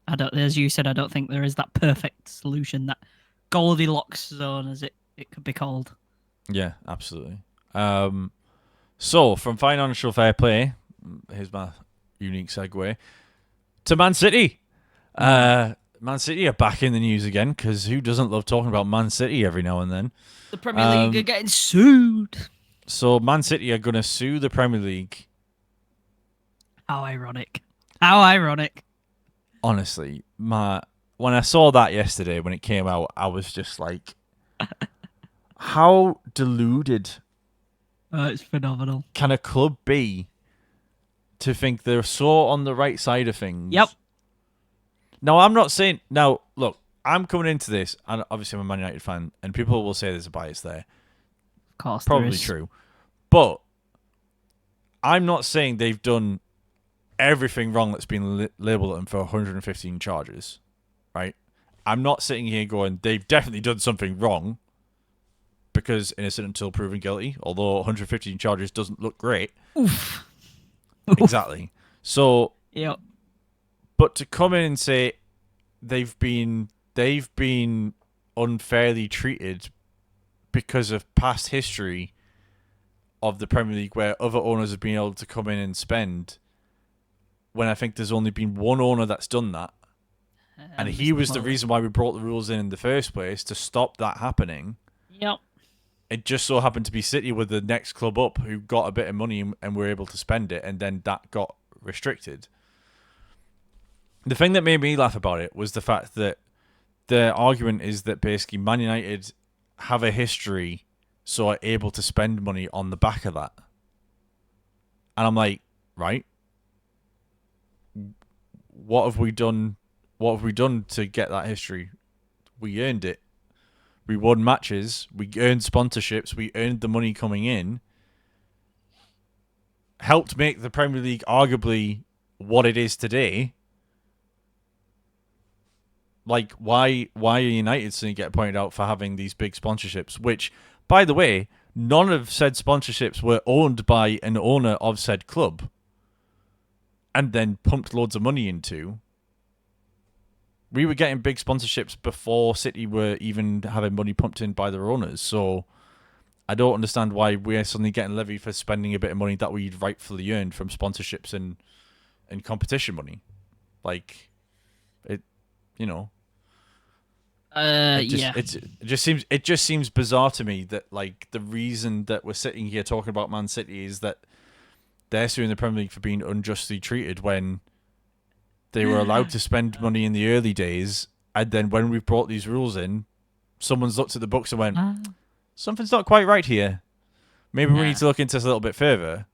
as you said, I don't think there is that perfect solution, that Goldilocks zone, as it could be called. Yeah, absolutely. So from financial fair play, here's my unique segue to Man City. Man City are back in the news again, because who doesn't love talking about Man City every now and then? The Premier League are getting sued. So Man City are going to sue the Premier League. How ironic. How ironic. Honestly, when I saw that yesterday, when it came out, I was just like, how deluded it's phenomenal. can a club be to think they're so on the right side of things? Yep. Now, I'm not saying... Now, look, I'm coming into this, and obviously I'm a Man United fan, and people will say there's a bias there. Of course, probably true. But I'm not saying they've done everything wrong that's been labelled at them for 115 charges, right? I'm not sitting here going, they've definitely done something wrong, because innocent until proven guilty, although 115 charges doesn't look great. Oof. Exactly. So... Yep. But to come in and say they've been unfairly treated because of past history of the Premier League where other owners have been able to come in and spend, when I think there's only been one owner that's done that. And he was the reason why we brought the rules in the first place, to stop that happening. Yep. It just so happened to be City with the next club up who got a bit of money and were able to spend it, and then that got restricted. The thing that made me laugh about it was the fact that the argument is that basically Man United have a history, so are able to spend money on the back of that. And I'm like, right? What have we done? What have we done to get that history? We earned it. We won matches. We earned sponsorships. We earned the money coming in. Helped make the Premier League arguably what it is today. Like, why are United suddenly get pointed out for having these big sponsorships? Which, by the way, none of said sponsorships were owned by an owner of said club and then pumped loads of money into. We were getting big sponsorships before City were even having money pumped in by their owners. So I don't understand why we're suddenly getting levied for spending a bit of money that we'd rightfully earned from sponsorships and competition money. Like, it, you know. It just seems bizarre to me that, like, the reason that we're sitting here talking about Man City is that they're suing the Premier League for being unjustly treated when they were allowed to spend money in the early days, and then when we brought these rules in, someone's looked at the books and went, something's not quite right here. Maybe we need to look into this a little bit further.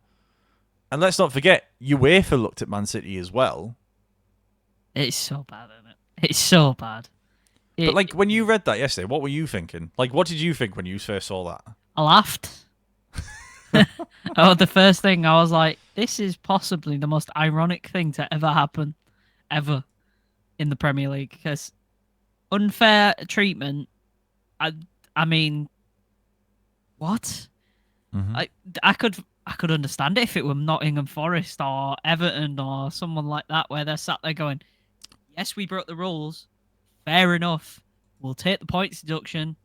And let's not forget, UEFA looked at Man City as well. It's so bad, isn't it? It's so bad. But, like, when you read that yesterday, what were you thinking? Like, what did you think when you first saw that? I laughed. The first thing I was like, this is possibly the most ironic thing to ever happen, ever, in the Premier League. Because unfair treatment, I mean, what? Mm-hmm. I could understand it if it were Nottingham Forest or Everton or someone like that, where they're sat there going, yes, we broke the rules. Fair enough. We'll take the points deduction.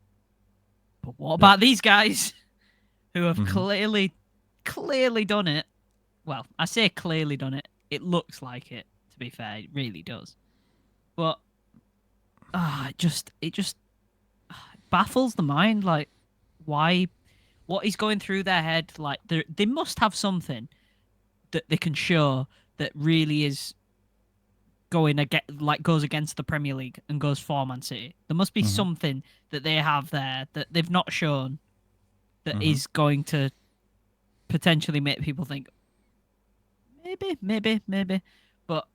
But what about these guys who have clearly done it? Well, I say clearly done it. It looks like it, to be fair. It really does. But it just baffles the mind. Like, why? What is going through their head? Like, they must have something that they can show that really is goes against the Premier League and goes for Man City. There must be something that they have there that they've not shown that is going to potentially make people think maybe. But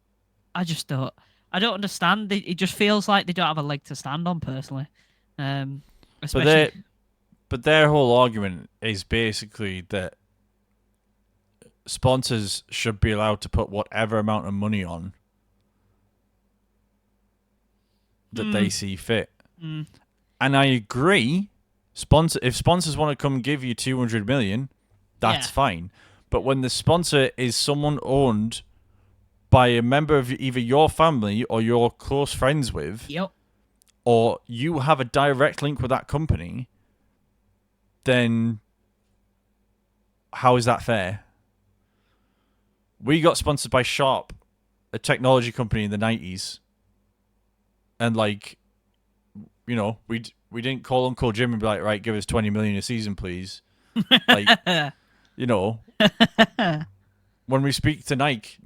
I just don't. I don't understand. It just feels like they don't have a leg to stand on, personally. But their whole argument is basically that sponsors should be allowed to put whatever amount of money on that they see fit. And I agree. If sponsors want to come and give you 200 million, that's fine. But when the sponsor is someone owned by a member of either your family or you're close friends with, or you have a direct link with that company, then how is that fair? We got sponsored by Sharp, a technology company in the 90s. And, like, you know, we didn't call Uncle Jim and be like, right, give us 20 million a season, please. Like, you know, when we speak to Nike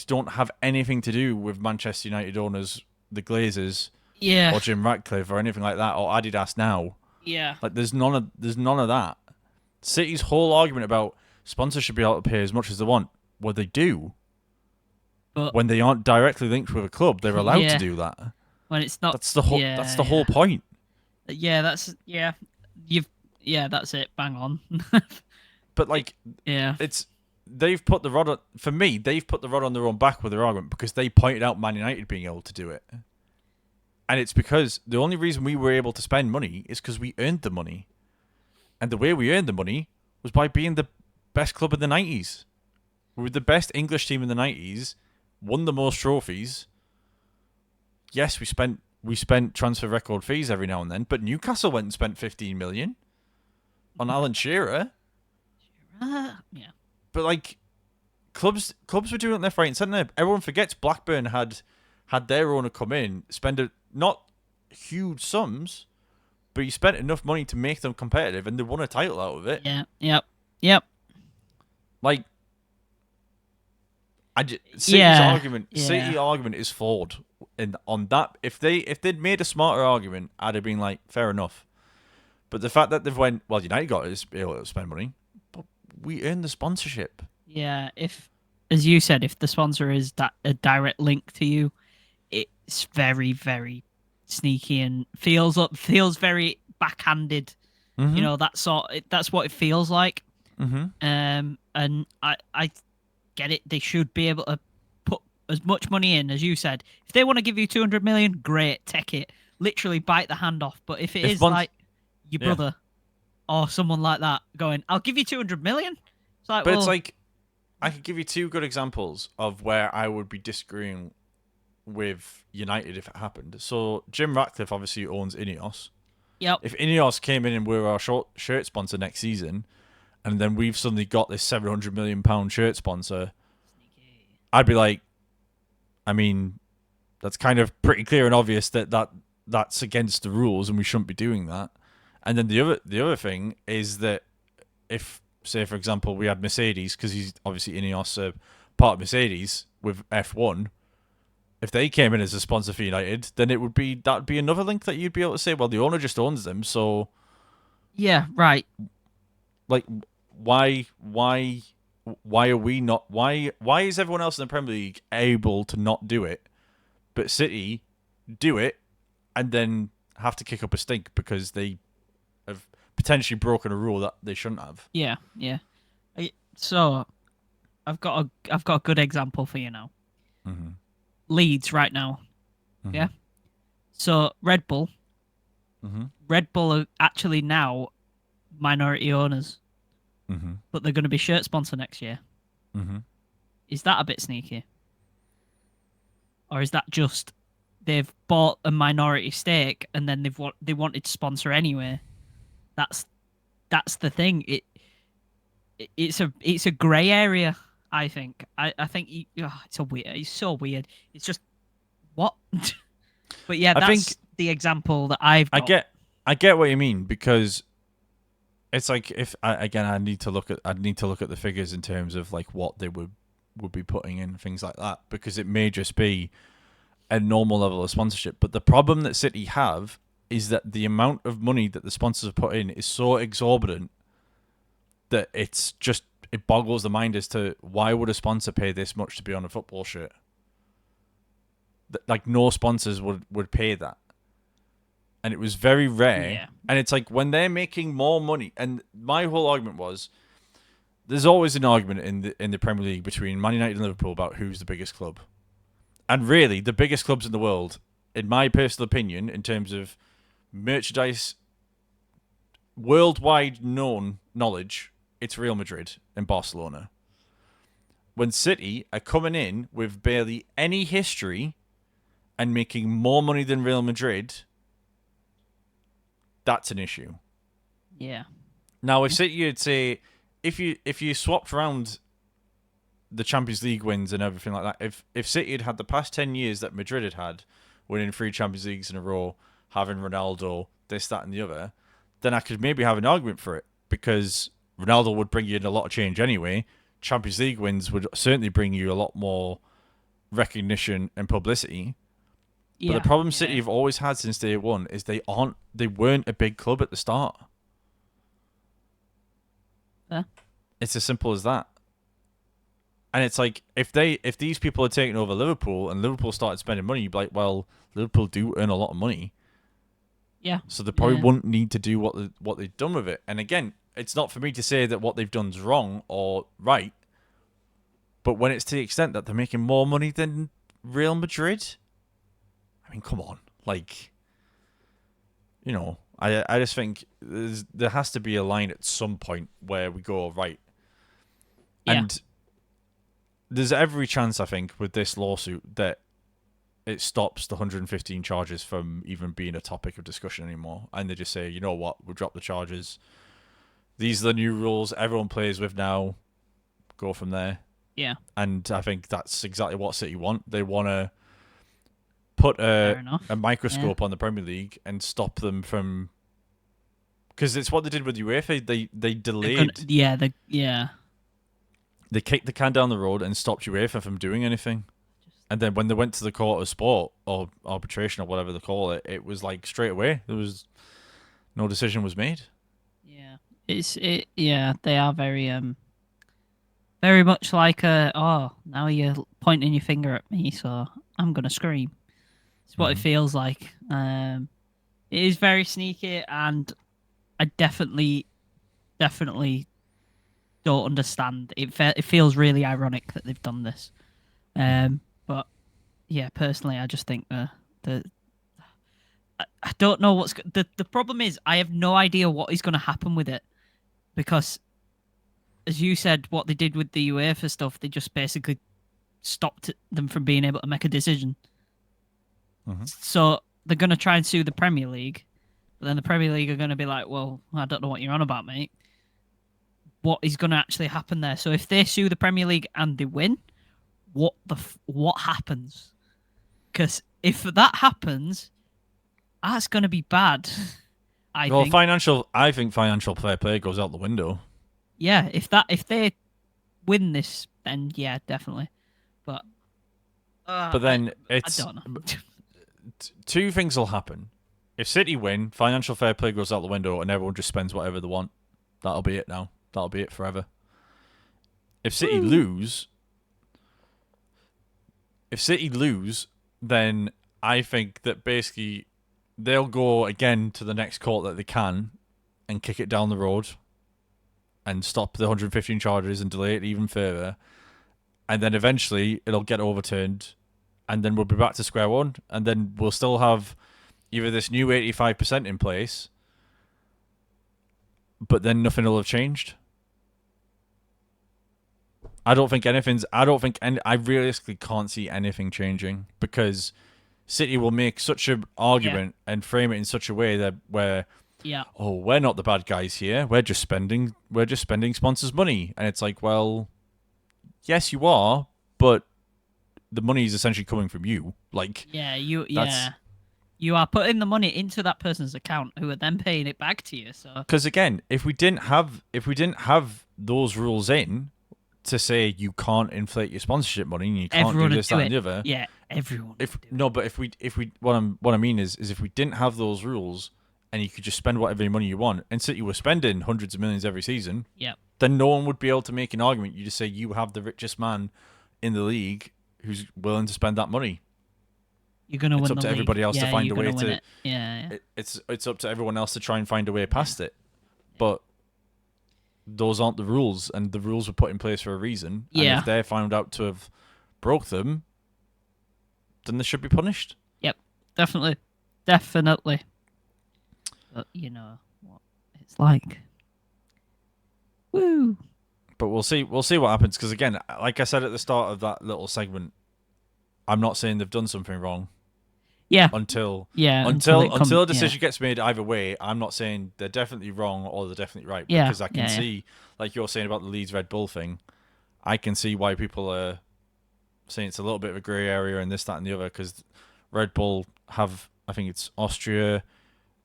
don't have anything to do with Manchester United owners, the Glazers, or Jim Ratcliffe or anything like that, or Adidas now. Yeah. Like, there's none of that. City's whole argument about sponsors should be able to pay as much as they want. Well, they do. But when they aren't directly linked with a club, they're allowed to do that. When it's not, that's the whole. That's the whole point. Yeah, that's it. Bang on. But, like, they've put the rod on, for me. They've put the rod on their own back with their argument because they pointed out Man United being able to do it, and it's because the only reason we were able to spend money is because we earned the money, and the way we earned the money was by being the best club in the 90s. We were the best English team in the 90s. Won the most trophies. Yes, we spent transfer record fees every now and then, but Newcastle went and spent 15 million. on Alan Shearer. Yeah. But like clubs were doing it left, right, and centre. Everyone forgets Blackburn had their owner come in, spend not huge sums, but he spent enough money to make them competitive, and they won a title out of it. Yeah. Yep. Like, City's argument is flawed, and on that, if they'd made a smarter argument, I'd have been like, fair enough. But the fact that they've went, well, United got to be able to spend money, but we earned the sponsorship. Yeah, if, as you said, if the sponsor is a direct link to you, it's very, very sneaky and feels very backhanded. Mm-hmm. You know, that's what it feels like. Mm-hmm. And I get it. They should be able to put as much money in as you said. If they want to give you 200 million, great, take it. Literally bite the hand off. But if it is like your brother or someone like that going, I'll give you 200 million. It's like, it's like, I could give you two good examples of where I would be disagreeing with United if it happened. So Jim Ratcliffe obviously owns Ineos. Yep. If Ineos came in and were our shirt sponsor next season, and then we've suddenly got this £700 million shirt sponsor, I'd be like, I mean, that's kind of pretty clear and obvious that's against the rules and we shouldn't be doing that. And then the other thing is that if, say, for example, we had Mercedes, because he's obviously Ineos, part of Mercedes with F1. If they came in as a sponsor for United, then that'd be another link that you'd be able to say, well, the owner just owns them, so yeah, right. Like, why are we not? Why is everyone else in the Premier League able to not do it, but City do it and then have to kick up a stink because they have potentially broken a rule that they shouldn't have? Yeah. So, I've got a good example for you now. Mm-hmm. Leeds right now. Mm-hmm. Yeah. So Red Bull. Mm-hmm. Red Bull are actually now minority owners, mm-hmm. but they're going to be shirt sponsor next year. Mm-hmm. Is that a bit sneaky, or is that just they've bought a minority stake and then they wanted to sponsor anyway? That's the thing. It's a grey area. I think. I think it's so weird. It's just what. But yeah, that's the example that I've got. I get what you mean, because it's like, if I need to look at the figures in terms of like what they would be putting in, things like that, because it may just be a normal level of sponsorship. But the problem that City have is that the amount of money that the sponsors have put in is so exorbitant that it boggles the mind as to why would a sponsor pay this much to be on a football shirt. Like, no sponsors would pay that. And it was very rare. Yeah. And it's like, when they're making more money, and my whole argument was, there's always an argument in the Premier League between Man United and Liverpool about who's the biggest club. And really, the biggest clubs in the world, in my personal opinion, in terms of merchandise, worldwide known knowledge, it's Real Madrid and Barcelona. When City are coming in with barely any history and making more money than Real Madrid, that's an issue. Yeah. Now, if City would say, if you swapped around the Champions League wins and everything like that, if City had the past 10 years that Madrid had, winning 3 Champions Leagues in a row, having Ronaldo, this, that, and the other, then I could maybe have an argument for it, because Ronaldo would bring you in a lot of change anyway. Champions League wins would certainly bring you a lot more recognition and publicity. But the problem City have always had since day one is they weren't a big club at the start. Yeah. It's as simple as that. And it's like, if these people are taking over Liverpool and Liverpool started spending money, you'd be like, well, Liverpool do earn a lot of money. Yeah. So they probably wouldn't need to do what they've done with it. And again, it's not for me to say that what they've done is wrong or right. But when it's to the extent that they're making more money than Real Madrid, I mean, come on. Like, you know, I just think there has to be a line at some point where we go, right. Yeah. And there's every chance, I think, with this lawsuit that it stops the 115 charges from even being a topic of discussion anymore. And they just say, you know what, we'll drop the charges. these are the new rules everyone plays with now. Go from there. Yeah. And I think that's exactly what City want. They want to put a microscope on the Premier League and stop them from... Because it's what they did with UEFA. They delayed... They kicked the can down the road and stopped UEFA from doing anything. And then when they went to the court of sport or arbitration or whatever they call it, it was like straight away. There was no decision was made. Yeah. They are very much like now you're pointing your finger at me, so I'm gonna scream. It's what it feels like. It is very sneaky, and I definitely don't understand. It feels really ironic that they've done this. But yeah, personally, I just think I don't know what's the problem is. I have no idea what is going to happen with it, because, as you said, what they did with the UEFA stuff, they just basically stopped them from being able to make a decision. So they're going to try and sue the Premier League, but then the Premier League are going to be like, well, I don't know what you're on about, mate. What is going to actually happen there? So if they sue the Premier League and they win, what happens? Because if that happens, that's going to be bad. I think financial fair play goes out the window. Yeah, if they win this, then yeah, definitely. But then I don't know. Two things will happen. If City win, financial fair play goes out the window, and everyone just spends whatever they want. That'll be it now. That'll be it forever. If City lose, then I think that basically they'll go again to the next court that they can and kick it down the road and stop the 115 charges and delay it even further. And then eventually it'll get overturned, and then we'll be back to square one, and then we'll still have either this new 85% in place, but then nothing will have changed. I realistically can't see anything changing, because City will make such an argument and frame it in such a way that we're not the bad guys here. We're just spending sponsors' money. And it's like, well, yes, you are, but the money is essentially coming from you. Like, you are putting the money into that person's account, who are then paying it back to you. So, because again, if we didn't have those rules in to say you can't inflate your sponsorship money and you can't do this, that, and the other, everyone. What I mean is if we didn't have those rules and you could just spend whatever money you want, and City were spending hundreds of millions every season, then no one would be able to make an argument. You just say you have the richest man in the league who's willing to spend that money. You're gonna win. It's up to everybody else to find a way to. It's up to everyone else to try and find a way past it, but those aren't the rules, and the rules were put in place for a reason. And if they're found out to have broke them, then they should be punished. Yep, definitely. But you know what it's like. Woo! But we'll see what happens, because again, like I said at the start of that little segment, I'm not saying they've done something wrong. Yeah. Until a decision gets made either way, I'm not saying they're definitely wrong or they're definitely right. Yeah. Because I can see, like you're saying about the Leeds Red Bull thing, I can see why people are saying it's a little bit of a grey area and this, that, and the other, because Red Bull have, I think it's Austria,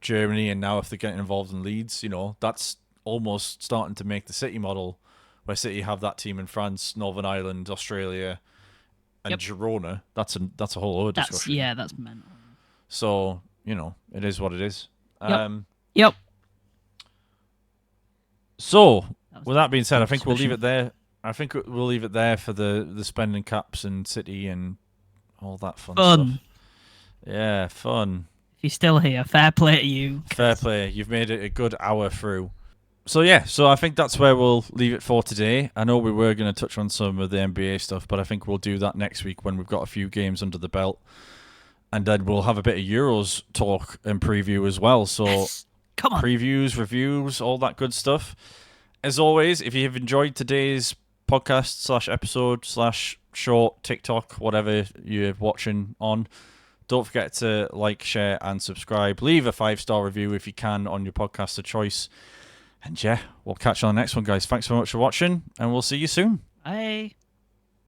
Germany, and now if they're getting involved in Leeds, you know, that's almost starting to make the City model, where City have that team in France, Northern Ireland, Australia, and Girona. That's a whole other discussion. That's mental. So, you know, it is what it is. Yep. So, with that being said, I think we'll leave it there. I think we'll leave it there for the spending caps and City and all that fun stuff. Yeah, fun. If you're still here, fair play to you. Fair play. You've made it a good hour through. So I think that's where we'll leave it for today. I know we were going to touch on some of the NBA stuff, but I think we'll do that next week when we've got a few games under the belt. And then we'll have a bit of Euros talk and preview as well. So come on. Previews, reviews, all that good stuff. As always, if you have enjoyed today's podcast / episode / short TikTok, whatever you're watching on, don't forget to like, share, and subscribe. Leave a 5-star review if you can on your podcast of choice. And yeah, we'll catch you on the next one, guys. Thanks so much for watching, and we'll see you soon. Bye.